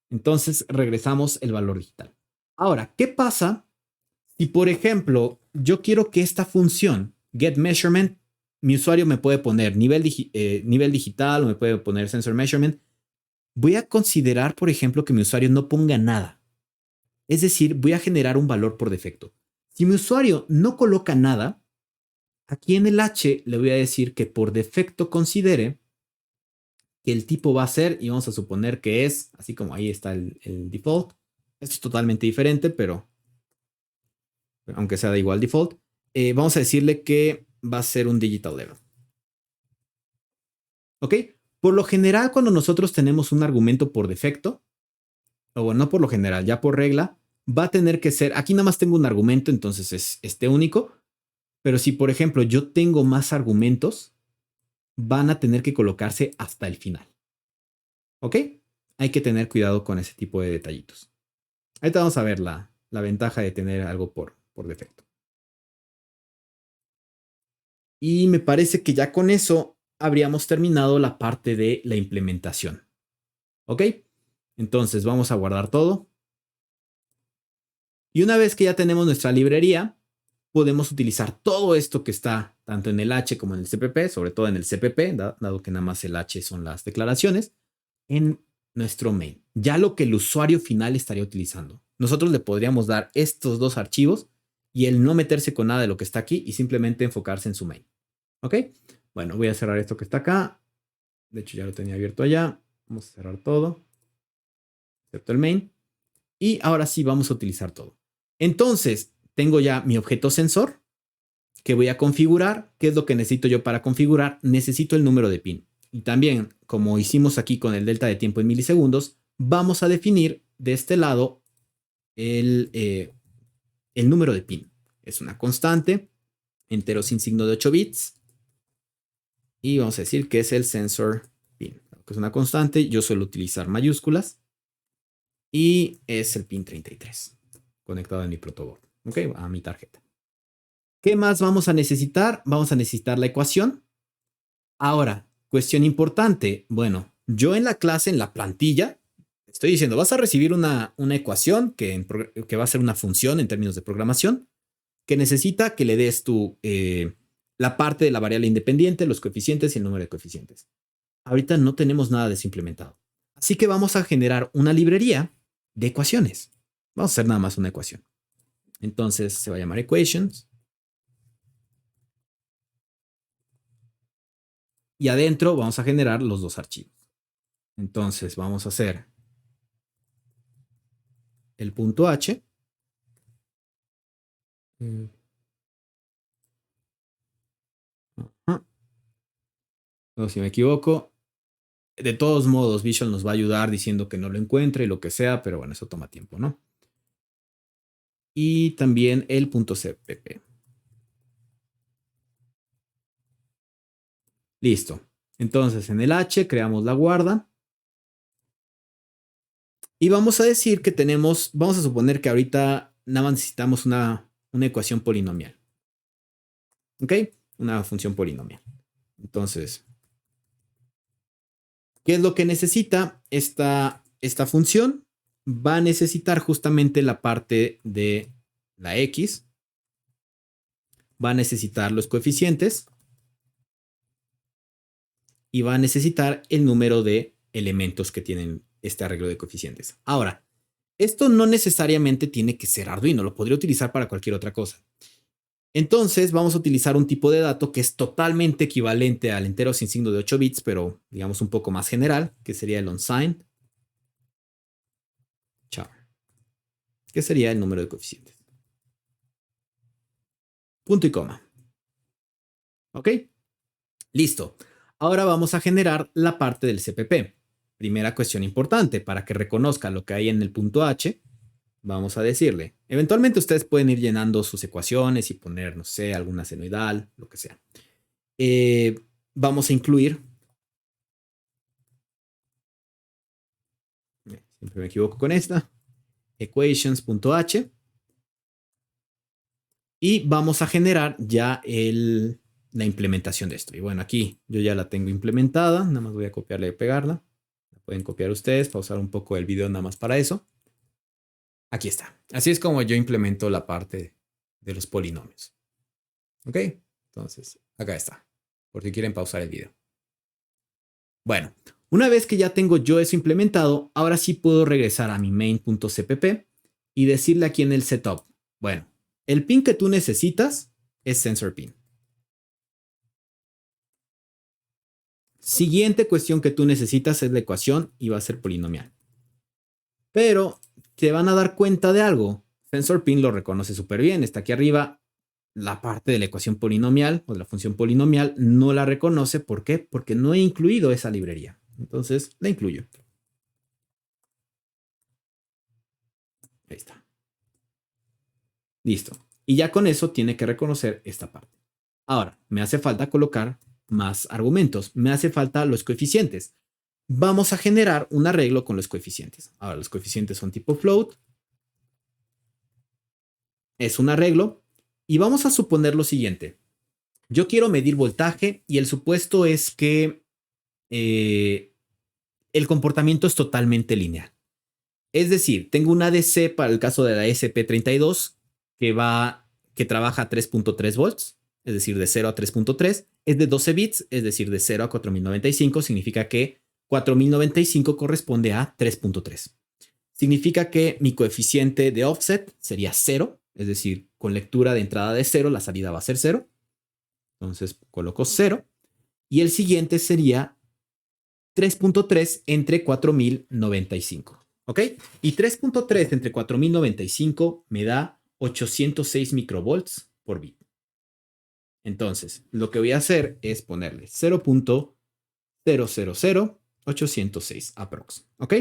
Entonces regresamos el valor digital. Ahora, ¿qué pasa si, por ejemplo, yo quiero que esta función getMeasurement, mi usuario me puede poner nivel digital o me puede poner sensor measurement? Voy a considerar, por ejemplo, que mi usuario no ponga nada. Es decir, voy a generar un valor por defecto. Si mi usuario no coloca nada, aquí en el H le voy a decir que por defecto considere que el tipo va a ser, y vamos a suponer que es, así como ahí está el default. Esto es totalmente diferente, pero aunque sea de igual default, vamos a decirle que va a ser un digital level. ¿Ok? Por lo general, cuando nosotros tenemos un argumento por defecto, o bueno, no por lo general, ya por regla, va a tener que ser, aquí nada más tengo un argumento, entonces es este único, pero si por ejemplo yo tengo más argumentos, van a tener que colocarse hasta el final. ¿Ok? Hay que tener cuidado con ese tipo de detallitos. Ahorita vamos a ver la ventaja de tener algo por defecto. Y me parece que ya con eso habríamos terminado la parte de la implementación. ¿Ok? Entonces vamos a guardar todo. Y una vez que ya tenemos nuestra librería, podemos utilizar todo esto que está tanto en el H como en el CPP, sobre todo en el CPP, dado que nada más el H son las declaraciones, en nuestro main. Ya lo que el usuario final estaría utilizando. Nosotros le podríamos dar estos dos archivos y él no meterse con nada de lo que está aquí y simplemente enfocarse en su main. ¿Ok? Bueno, voy a cerrar esto que está acá. De hecho, ya lo tenía abierto allá. Vamos a cerrar todo, excepto el main. Y ahora sí vamos a utilizar todo. Entonces, tengo ya mi objeto sensor que voy a configurar. ¿Qué es lo que necesito yo para configurar? Necesito el número de pin. Y también, como hicimos aquí con el delta de tiempo en milisegundos, vamos a definir de este lado el número de pin. Es una constante, entero sin signo de 8 bits. Y vamos a decir que es el sensor pin, que es una constante. Yo suelo utilizar mayúsculas. y es el pin 33 conectado a mi protoboard, ¿ok? A mi tarjeta. ¿Qué más vamos a necesitar? Vamos a necesitar la ecuación. Ahora, cuestión importante. Bueno, yo en la clase, en la plantilla, estoy diciendo, vas a recibir una ecuación que va a ser una función en términos de programación que necesita que le des la parte de la variable independiente, los coeficientes y el número de coeficientes. Ahorita no tenemos nada de eso implementado. Así que vamos a generar una librería de ecuaciones. Vamos a hacer nada más una ecuación. Entonces se va a llamar equations. Y adentro vamos a generar los dos archivos. Entonces vamos a hacer el punto H. No, si me equivoco. De todos modos, Visual nos va a ayudar diciendo que no lo encuentre y lo que sea, pero bueno, eso toma tiempo, ¿no? Y también el punto CPP. Listo. Entonces en el H creamos la guarda. Y vamos a decir que vamos a suponer que ahorita nada más necesitamos una ecuación polinomial. ¿Ok? Una función polinomial. Entonces, ¿qué es lo que necesita esta función? Va a necesitar justamente la parte de la X. Va a necesitar los coeficientes. Y va a necesitar el número de elementos que tienen este arreglo de coeficientes. Ahora, esto no necesariamente tiene que ser Arduino, lo podría utilizar para cualquier otra cosa. Entonces vamos a utilizar un tipo de dato que es totalmente equivalente al entero sin signo de 8 bits, pero digamos un poco más general, que sería el unsigned char, que sería el número de coeficientes. Punto y coma. ¿Ok? Listo. Ahora vamos a generar la parte del CPP. Primera cuestión importante, para que reconozca lo que hay en el punto H, vamos a decirle. Eventualmente ustedes pueden ir llenando sus ecuaciones y poner, no sé, alguna senoidal, lo que sea. Vamos a incluir, siempre me equivoco con esta, equations.h, y vamos a generar ya la implementación de esto. Y bueno, aquí yo ya la tengo implementada, nada más voy a copiarla y pegarla. La pueden copiar ustedes, pausar un poco el video nada más para eso. Aquí está. Así es como yo implemento la parte de los polinomios. ¿Ok? Entonces, acá está. Por si quieren pausar el video. Bueno, una vez que ya tengo yo eso implementado, ahora sí puedo regresar a mi main.cpp y decirle aquí en el setup, bueno, el pin que tú necesitas es sensor pin. Siguiente cuestión que tú necesitas es la ecuación y va a ser polinomial. Pero te van a dar cuenta de algo. Sensor pin lo reconoce súper bien. Está aquí arriba. La parte de la ecuación polinomial o de la función polinomial no la reconoce. ¿Por qué? Porque no he incluido esa librería. Entonces la incluyo. Ahí está. Listo. Y ya con eso tiene que reconocer esta parte. Ahora, me hace falta colocar más argumentos. Me hace falta los coeficientes. Vamos a generar un arreglo con los coeficientes. Ahora, los coeficientes son tipo float. Es un arreglo. Y vamos a suponer lo siguiente. Yo quiero medir voltaje y el supuesto es que el comportamiento es totalmente lineal. Es decir, tengo una DC para el caso de la SP32 que trabaja a 3.3 volts, es decir, de 0 a 3.3, es de 12 bits, es decir, de 0 a 4095, significa que 4095 corresponde a 3.3. Significa que mi coeficiente de offset sería 0, es decir, con lectura de entrada de 0, la salida va a ser 0. Entonces coloco 0. Y el siguiente sería 3.3 entre 4095. ¿Ok? Y 3.3 entre 4095 me da 806 microvolts por bit. Entonces, lo que voy a hacer es ponerle 0.000806 aprox. ¿Ok?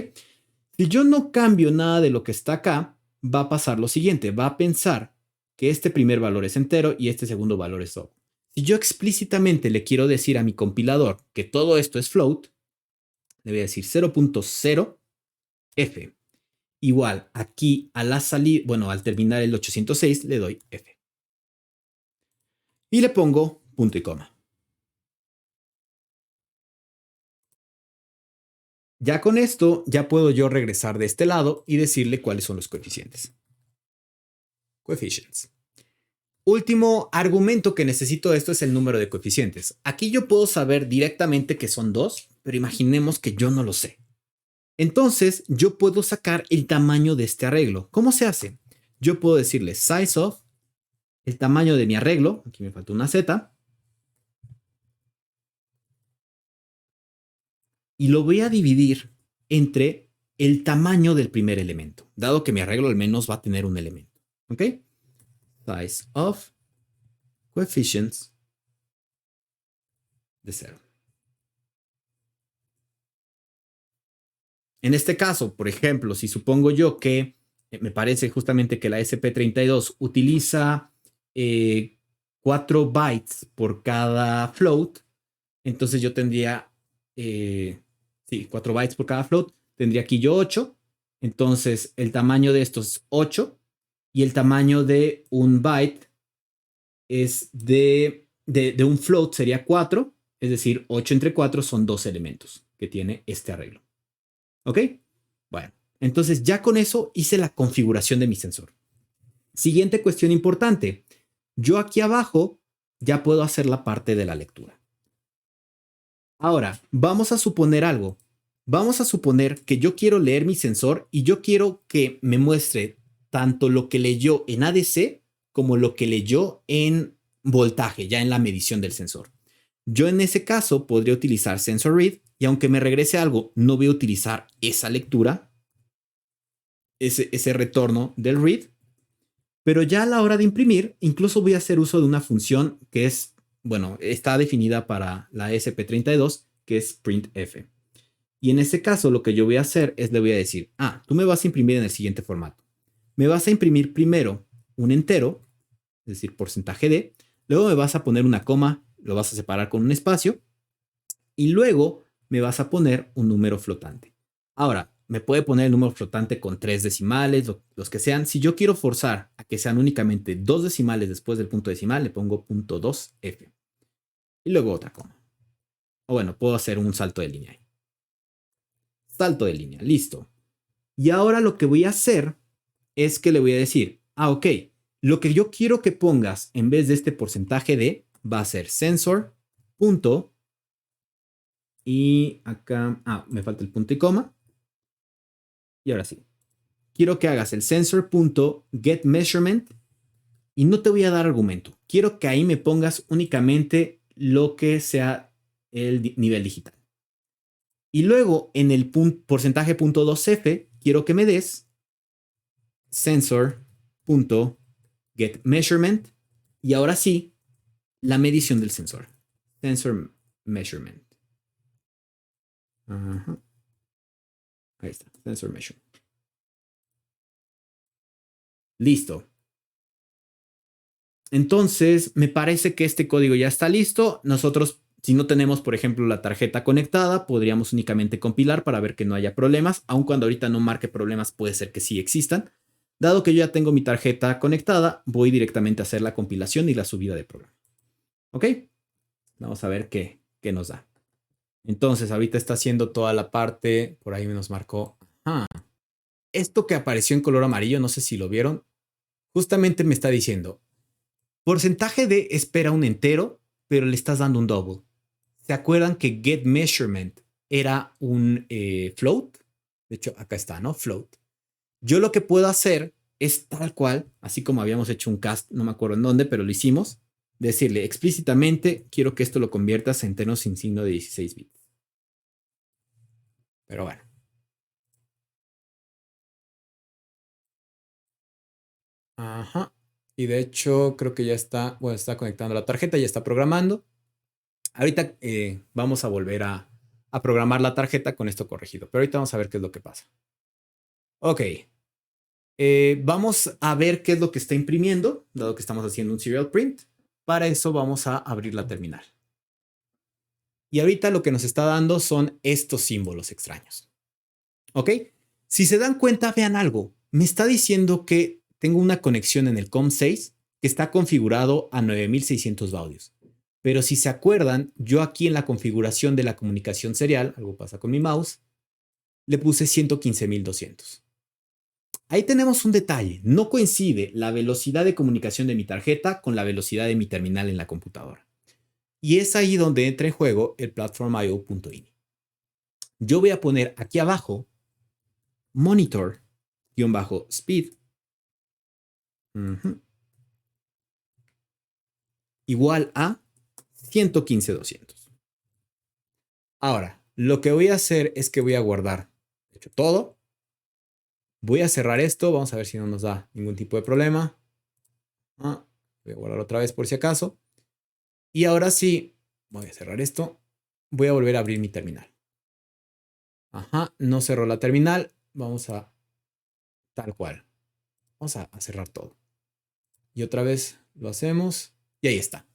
Si yo no cambio nada de lo que está acá, va a pasar lo siguiente. Va a pensar que este primer valor es entero y este segundo valor es odd. Si yo explícitamente le quiero decir a mi compilador que todo esto es float, le voy a decir 0.0 f. igual aquí a la salida, bueno, al terminar el 806 le doy F. Y le pongo punto y coma. Ya con esto, ya puedo yo regresar de este lado y decirle cuáles son los coeficientes. Coefficients. Último argumento que necesito de esto es el número de coeficientes. Aquí yo puedo saber directamente que son 2, pero imaginemos que yo no lo sé. Entonces, yo puedo sacar el tamaño de este arreglo. ¿Cómo se hace? Yo puedo decirle size of, el tamaño de mi arreglo, aquí me falta una Z, y lo voy a dividir entre el tamaño del primer elemento, dado que mi arreglo al menos va a tener un elemento. ¿Ok? Size of coefficients de 0. En este caso, por ejemplo, si supongo yo que me parece justamente que la SP32 utiliza 4 bytes por cada float, entonces yo tendría, sí, 4 bytes por cada float, tendría aquí yo 8, entonces el tamaño de estos es 8 y el tamaño de un byte es de un float sería 4, es decir, 8 entre 4 son 2 elementos que tiene este arreglo. ¿Ok? Bueno, entonces ya con eso hice la configuración de mi sensor. Siguiente cuestión importante. Yo aquí abajo ya puedo hacer la parte de la lectura. Ahora, vamos a suponer algo. Vamos a suponer que yo quiero leer mi sensor y yo quiero que me muestre tanto lo que leyó en ADC como lo que leyó en voltaje, ya en la medición del sensor. Yo en ese caso podría utilizar sensor read y aunque me regrese algo, no voy a utilizar esa lectura, ese retorno del read, pero ya a la hora de imprimir, incluso voy a hacer uso de una función que es, bueno, está definida para la SP32, que es printf. Y en este caso lo que yo voy a hacer es le voy a decir, tú me vas a imprimir en el siguiente formato. Me vas a imprimir primero un entero, es decir, porcentaje de, luego me vas a poner una coma, lo vas a separar con un espacio, y luego me vas a poner un número flotante. Ahora, me puede poner el número flotante con 3 decimales, los que sean. Si yo quiero forzar a que sean únicamente 2 decimales después del punto decimal, le pongo punto 2f. Y luego otra coma. O bueno, puedo hacer un salto de línea. Salto de línea, listo. Y ahora lo que voy a hacer es que le voy a decir, ok, lo que yo quiero que pongas en vez de este porcentaje de va a ser sensor punto y acá, me falta el punto y coma. Y ahora sí, quiero que hagas el sensor.getMeasurement y no te voy a dar argumento. Quiero que ahí me pongas únicamente lo que sea el nivel digital. Y luego en el porcentaje .2f quiero que me des sensor.getMeasurement y ahora sí, la medición del sensor. Sensor measurement. Ajá. Ahí está, sensor measurement. Listo. Entonces, me parece que este código ya está listo. Nosotros, si no tenemos, por ejemplo, la tarjeta conectada, podríamos únicamente compilar para ver que no haya problemas. Aun cuando ahorita no marque problemas, puede ser que sí existan. Dado que yo ya tengo mi tarjeta conectada, voy directamente a hacer la compilación y la subida de programa. ¿Ok? Vamos a ver qué nos da. Entonces, ahorita está haciendo toda la parte, por ahí nos marcó. Esto que apareció en color amarillo, no sé si lo vieron, justamente me está diciendo, porcentaje de espera un entero, pero le estás dando un double. ¿Se acuerdan que get measurement era un float? De hecho, acá está, ¿no? Float. Yo lo que puedo hacer es tal cual, así como habíamos hecho un cast, no me acuerdo en dónde, pero lo hicimos, decirle explícitamente, quiero que esto lo conviertas en enteros sin signo de 16 bits. Pero bueno. Ajá. Y de hecho, creo que ya está, bueno, está conectando la tarjeta, ya está programando. Ahorita vamos a volver a programar la tarjeta con esto corregido, pero ahorita vamos a ver qué es lo que pasa. Ok. Vamos a ver qué es lo que está imprimiendo, dado que estamos haciendo un serial print. Para eso vamos a abrir la terminal. Y ahorita lo que nos está dando son estos símbolos extraños. ¿Ok? Si se dan cuenta, vean algo. Me está diciendo que tengo una conexión en el COM6 que está configurado a 9600 baudios. Pero si se acuerdan, yo aquí en la configuración de la comunicación serial, algo pasa con mi mouse, le puse 115200. Ahí tenemos un detalle. No coincide la velocidad de comunicación de mi tarjeta con la velocidad de mi terminal en la computadora. Y es ahí donde entra en juego el platform.io.ini. Yo voy a poner aquí abajo monitor-speed igual a 115,200. Ahora, lo que voy a hacer es que voy a guardar, de hecho, todo. Voy a cerrar esto. Vamos a ver si no nos da ningún tipo de problema. Voy a guardar otra vez por si acaso. Y ahora sí, voy a cerrar esto. Voy a volver a abrir mi terminal. No cerró la terminal. Vamos a tal cual. Vamos a cerrar todo. Y otra vez lo hacemos. Y ahí está.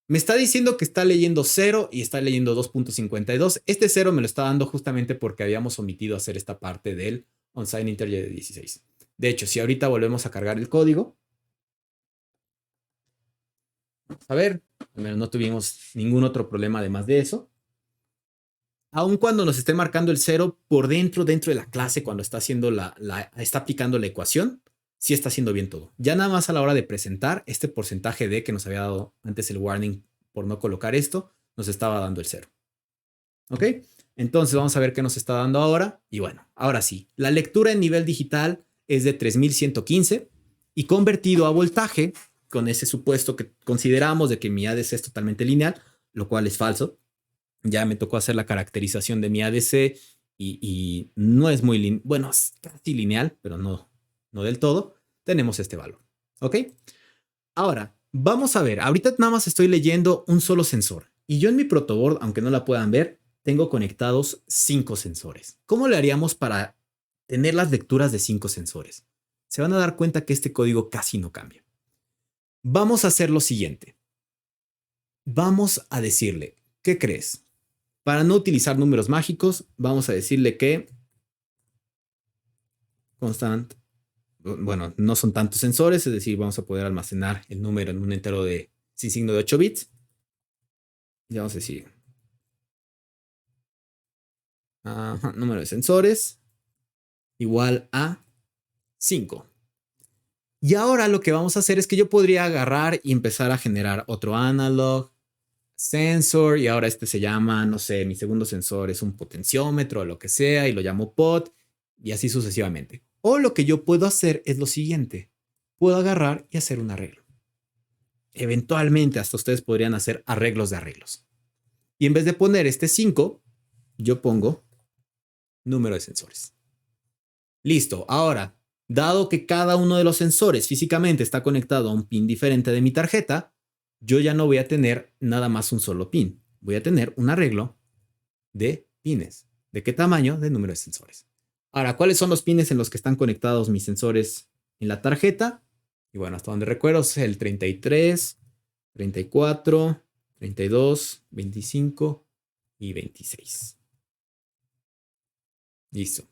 Me está diciendo que está leyendo 0 y está leyendo 2.52. Este 0 me lo está dando justamente porque habíamos omitido hacer esta parte del on-sign integer de 16. De hecho, si ahorita volvemos a cargar el código, vamos a ver, al menos no tuvimos ningún otro problema además de eso. Aun cuando nos esté marcando el 0 por dentro de la clase, cuando está haciendo está aplicando la ecuación, sí está haciendo bien todo. Ya nada más a la hora de presentar, este porcentaje de que nos había dado antes el warning por no colocar esto, nos estaba dando el 0. ¿Ok? Entonces vamos a ver qué nos está dando ahora. Y bueno, ahora sí, la lectura en nivel digital es de 3115 y convertido a voltaje, con ese supuesto que consideramos de que mi ADC es totalmente lineal, lo cual es falso. Ya me tocó hacer la caracterización de mi ADC y no es muy lineal. Bueno, es casi lineal, pero no del todo. Tenemos este valor. ¿Ok? Ahora, vamos a ver. Ahorita nada más estoy leyendo un solo sensor. Y yo en mi protoboard, aunque no la puedan ver, tengo conectados 5 sensores. ¿Cómo le haríamos para tener las lecturas de 5 sensores? Se van a dar cuenta que este código casi no cambia. Vamos a hacer lo siguiente. Vamos a decirle, ¿qué crees? Para no utilizar números mágicos, vamos a decirle que constant, bueno, no son tantos sensores, es decir, vamos a poder almacenar el número en un entero sin signo de 8 bits. Y vamos a decir número de sensores igual a 5. Y ahora lo que vamos a hacer es que yo podría agarrar y empezar a generar otro analog sensor, y ahora este se llama, no sé, mi segundo sensor es un potenciómetro o lo que sea, y lo llamo pot, y así sucesivamente. O lo que yo puedo hacer es lo siguiente. Puedo agarrar y hacer un arreglo. Eventualmente hasta ustedes podrían hacer arreglos de arreglos. Y en vez de poner este 5, yo pongo número de sensores. Listo. Ahora, dado que cada uno de los sensores físicamente está conectado a un pin diferente de mi tarjeta, yo ya no voy a tener nada más un solo pin. Voy a tener un arreglo de pines. ¿De qué tamaño? De número de sensores. Ahora, ¿cuáles son los pines en los que están conectados mis sensores en la tarjeta? Y bueno, hasta donde recuerdo es el 33, 34, 32, 25 y 26. Listo.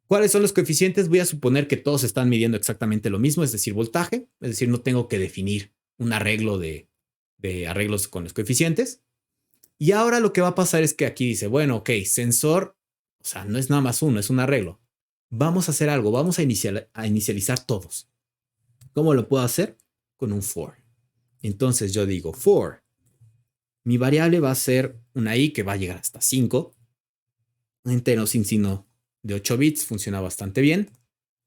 ¿Cuáles son los coeficientes? Voy a suponer que todos están midiendo exactamente lo mismo, es decir, voltaje. Es decir, no tengo que definir un arreglo de arreglos con los coeficientes. Y ahora lo que va a pasar es que aquí dice, bueno, ok, sensor, o sea, no es nada más uno, es un arreglo. Vamos a hacer algo, vamos a inicializar todos. ¿Cómo lo puedo hacer? Con un for. Entonces yo digo for. Mi variable va a ser una i que va a llegar hasta 5. Un entero sin signo de 8 bits funciona bastante bien,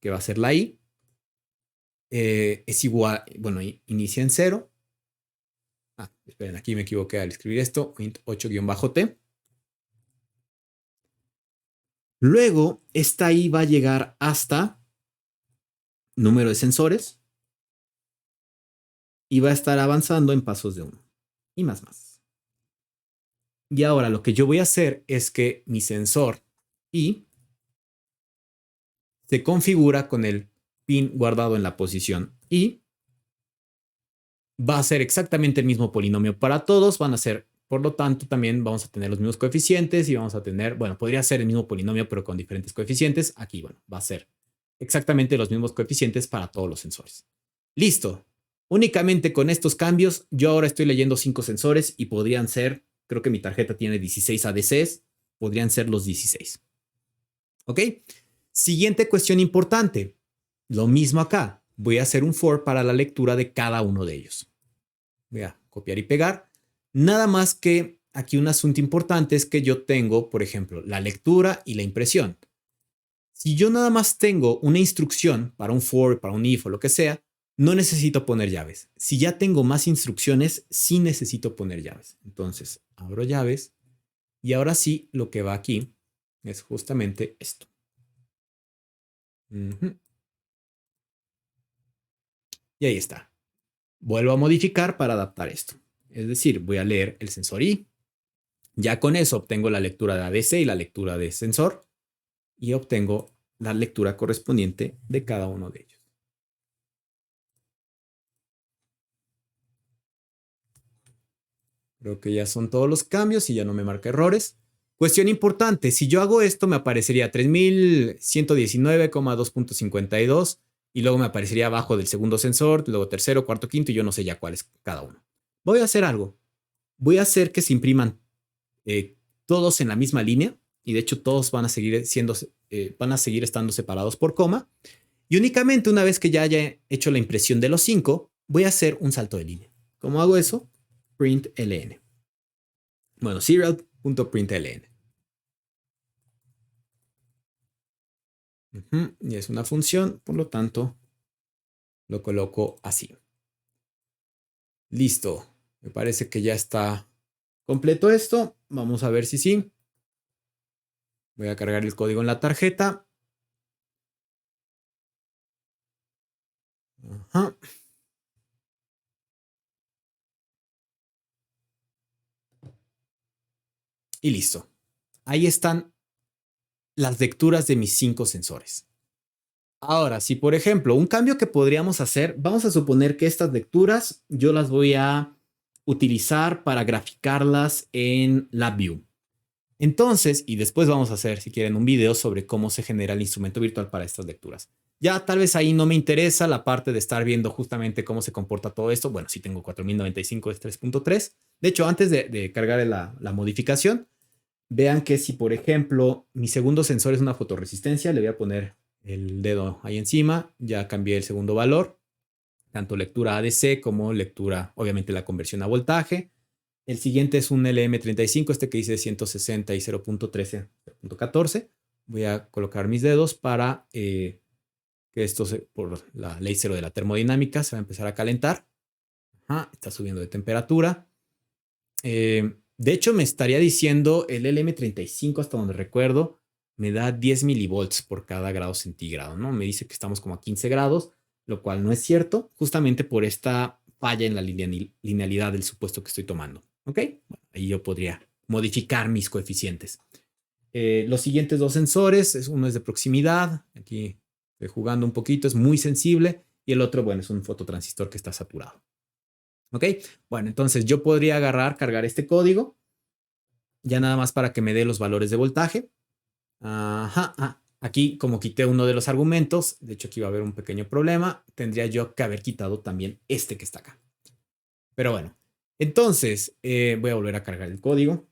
que va a ser la i. Es igual, bueno, inicia en 0. Esperen, aquí me equivoqué al escribir esto, int 8-t. Luego, esta i va a llegar hasta número de sensores y va a estar avanzando en pasos de 1 y más. Y ahora lo que yo voy a hacer es que mi sensor i se configura con el pin guardado en la posición i. Va a ser exactamente el mismo polinomio para todos, van a ser Por lo tanto, también vamos a tener los mismos coeficientes y vamos a tener, bueno, podría ser el mismo polinomio, pero con diferentes coeficientes. Aquí, bueno, va a ser exactamente los mismos coeficientes para todos los sensores. Listo. Únicamente con estos cambios, yo ahora estoy leyendo 5 sensores y podrían ser, creo que mi tarjeta tiene 16 ADCs, podrían ser los 16. ¿Ok? Siguiente cuestión importante. Lo mismo acá. Voy a hacer un for para la lectura de cada uno de ellos. Voy a copiar y pegar. Nada más que aquí un asunto importante es que yo tengo, por ejemplo, la lectura y la impresión. Si yo nada más tengo una instrucción para un for, para un if o lo que sea, no necesito poner llaves. Si ya tengo más instrucciones, sí necesito poner llaves. Entonces, abro llaves y ahora sí lo que va aquí es justamente esto. Y ahí está. Vuelvo a modificar para adaptar esto. Es decir, voy a leer el sensor I. Ya con eso obtengo la lectura de ADC y la lectura de sensor y obtengo la lectura correspondiente de cada uno de ellos. Creo que ya son todos los cambios y ya no me marca errores. Cuestión importante, si yo hago esto me aparecería 3119,2.52 y luego me aparecería abajo del segundo sensor, luego tercero, cuarto, quinto y yo no sé ya cuál es cada uno. Voy a hacer algo. Voy a hacer que se impriman todos en la misma línea y de hecho todos van a seguir estando separados por coma y únicamente una vez que ya haya hecho la impresión de los 5 voy a hacer un salto de línea. ¿Cómo hago eso? Println. Bueno, serial.println. Y es una función, por lo tanto lo coloco así. Listo. Me parece que ya está completo esto. Vamos a ver si sí. Voy a cargar el código en la tarjeta. Ajá. Y listo. Ahí están las lecturas de mis 5 sensores. Ahora, si por ejemplo, un cambio que podríamos hacer, vamos a suponer que estas lecturas yo las voy a utilizar para graficarlas en LabVIEW. Entonces, y después vamos a hacer, si quieren, un video sobre cómo se genera el instrumento virtual para estas lecturas. Ya tal vez ahí no me interesa la parte de estar viendo justamente cómo se comporta todo esto. Bueno, sí tengo 4095 de 3.3. De hecho, antes de cargar la modificación, vean que si, por ejemplo, mi segundo sensor es una fotorresistencia, le voy a poner el dedo ahí encima, ya cambié el segundo valor, tanto lectura ADC como lectura, obviamente la conversión a voltaje. El siguiente es un LM35, este que dice 160 y 0.13, 0.14. Voy a colocar mis dedos para que esto, por la ley cero de la termodinámica, se va a empezar a calentar. Ajá, está subiendo de temperatura. De hecho, me estaría diciendo el LM35, hasta donde recuerdo, me da 10 milivolts por cada grado centígrado, ¿no? Me dice que estamos como a 15 grados, lo cual no es cierto, justamente por esta falla en la linealidad del supuesto que estoy tomando. ¿Ok? Bueno, ahí yo podría modificar mis coeficientes. Los siguientes dos sensores, uno es de proximidad, aquí estoy jugando un poquito, es muy sensible, y el otro, bueno, es un fototransistor que está saturado. ¿Ok? Bueno, entonces yo podría cargar este código, ya nada más para que me dé los valores de voltaje. Ajá, aquí como quité uno de los argumentos, de hecho aquí va a haber un pequeño problema, tendría yo que haber quitado también este que está acá. Pero bueno, entonces voy a volver a cargar el código.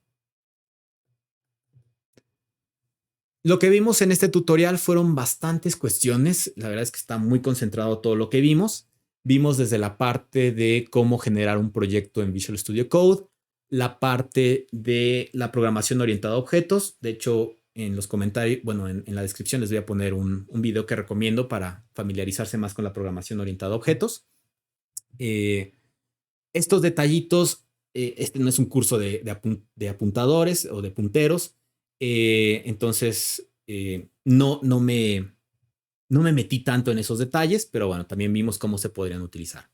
Lo que vimos en este tutorial fueron bastantes cuestiones, la verdad es que está muy concentrado todo lo que vimos. Vimos desde la parte de cómo generar un proyecto en Visual Studio Code, la parte de la programación orientada a objetos. De hecho, en los comentarios, bueno, en la descripción les voy a poner un video que recomiendo para familiarizarse más con la programación orientada a objetos. Estos detallitos, este no es un curso de apuntadores o de punteros, entonces no me metí tanto en esos detalles, pero bueno, también vimos cómo se podrían utilizar.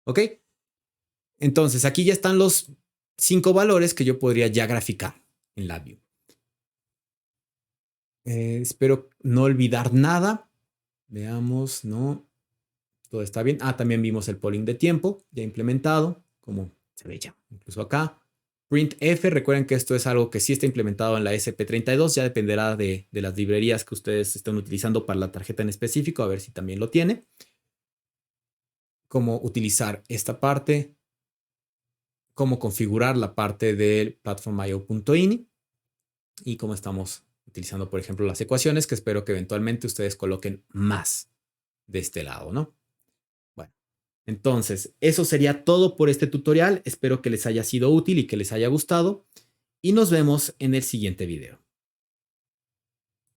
¿Ok? Entonces, aquí ya están los 5 valores que yo podría ya graficar en LabVIEW. Espero no olvidar nada. Veamos, no. Todo está bien. También vimos el polling de tiempo ya implementado, como se ve ya, incluso acá. printf, recuerden que esto es algo que sí está implementado en la ESP32, ya dependerá de las librerías que ustedes estén utilizando para la tarjeta en específico, a ver si también lo tiene. Cómo utilizar esta parte, cómo configurar la parte del platform.io.ini y cómo estamos utilizando, por ejemplo, las ecuaciones, que espero que eventualmente ustedes coloquen más de este lado, ¿no? Bueno, entonces, eso sería todo por este tutorial. Espero que les haya sido útil y que les haya gustado. Y nos vemos en el siguiente video.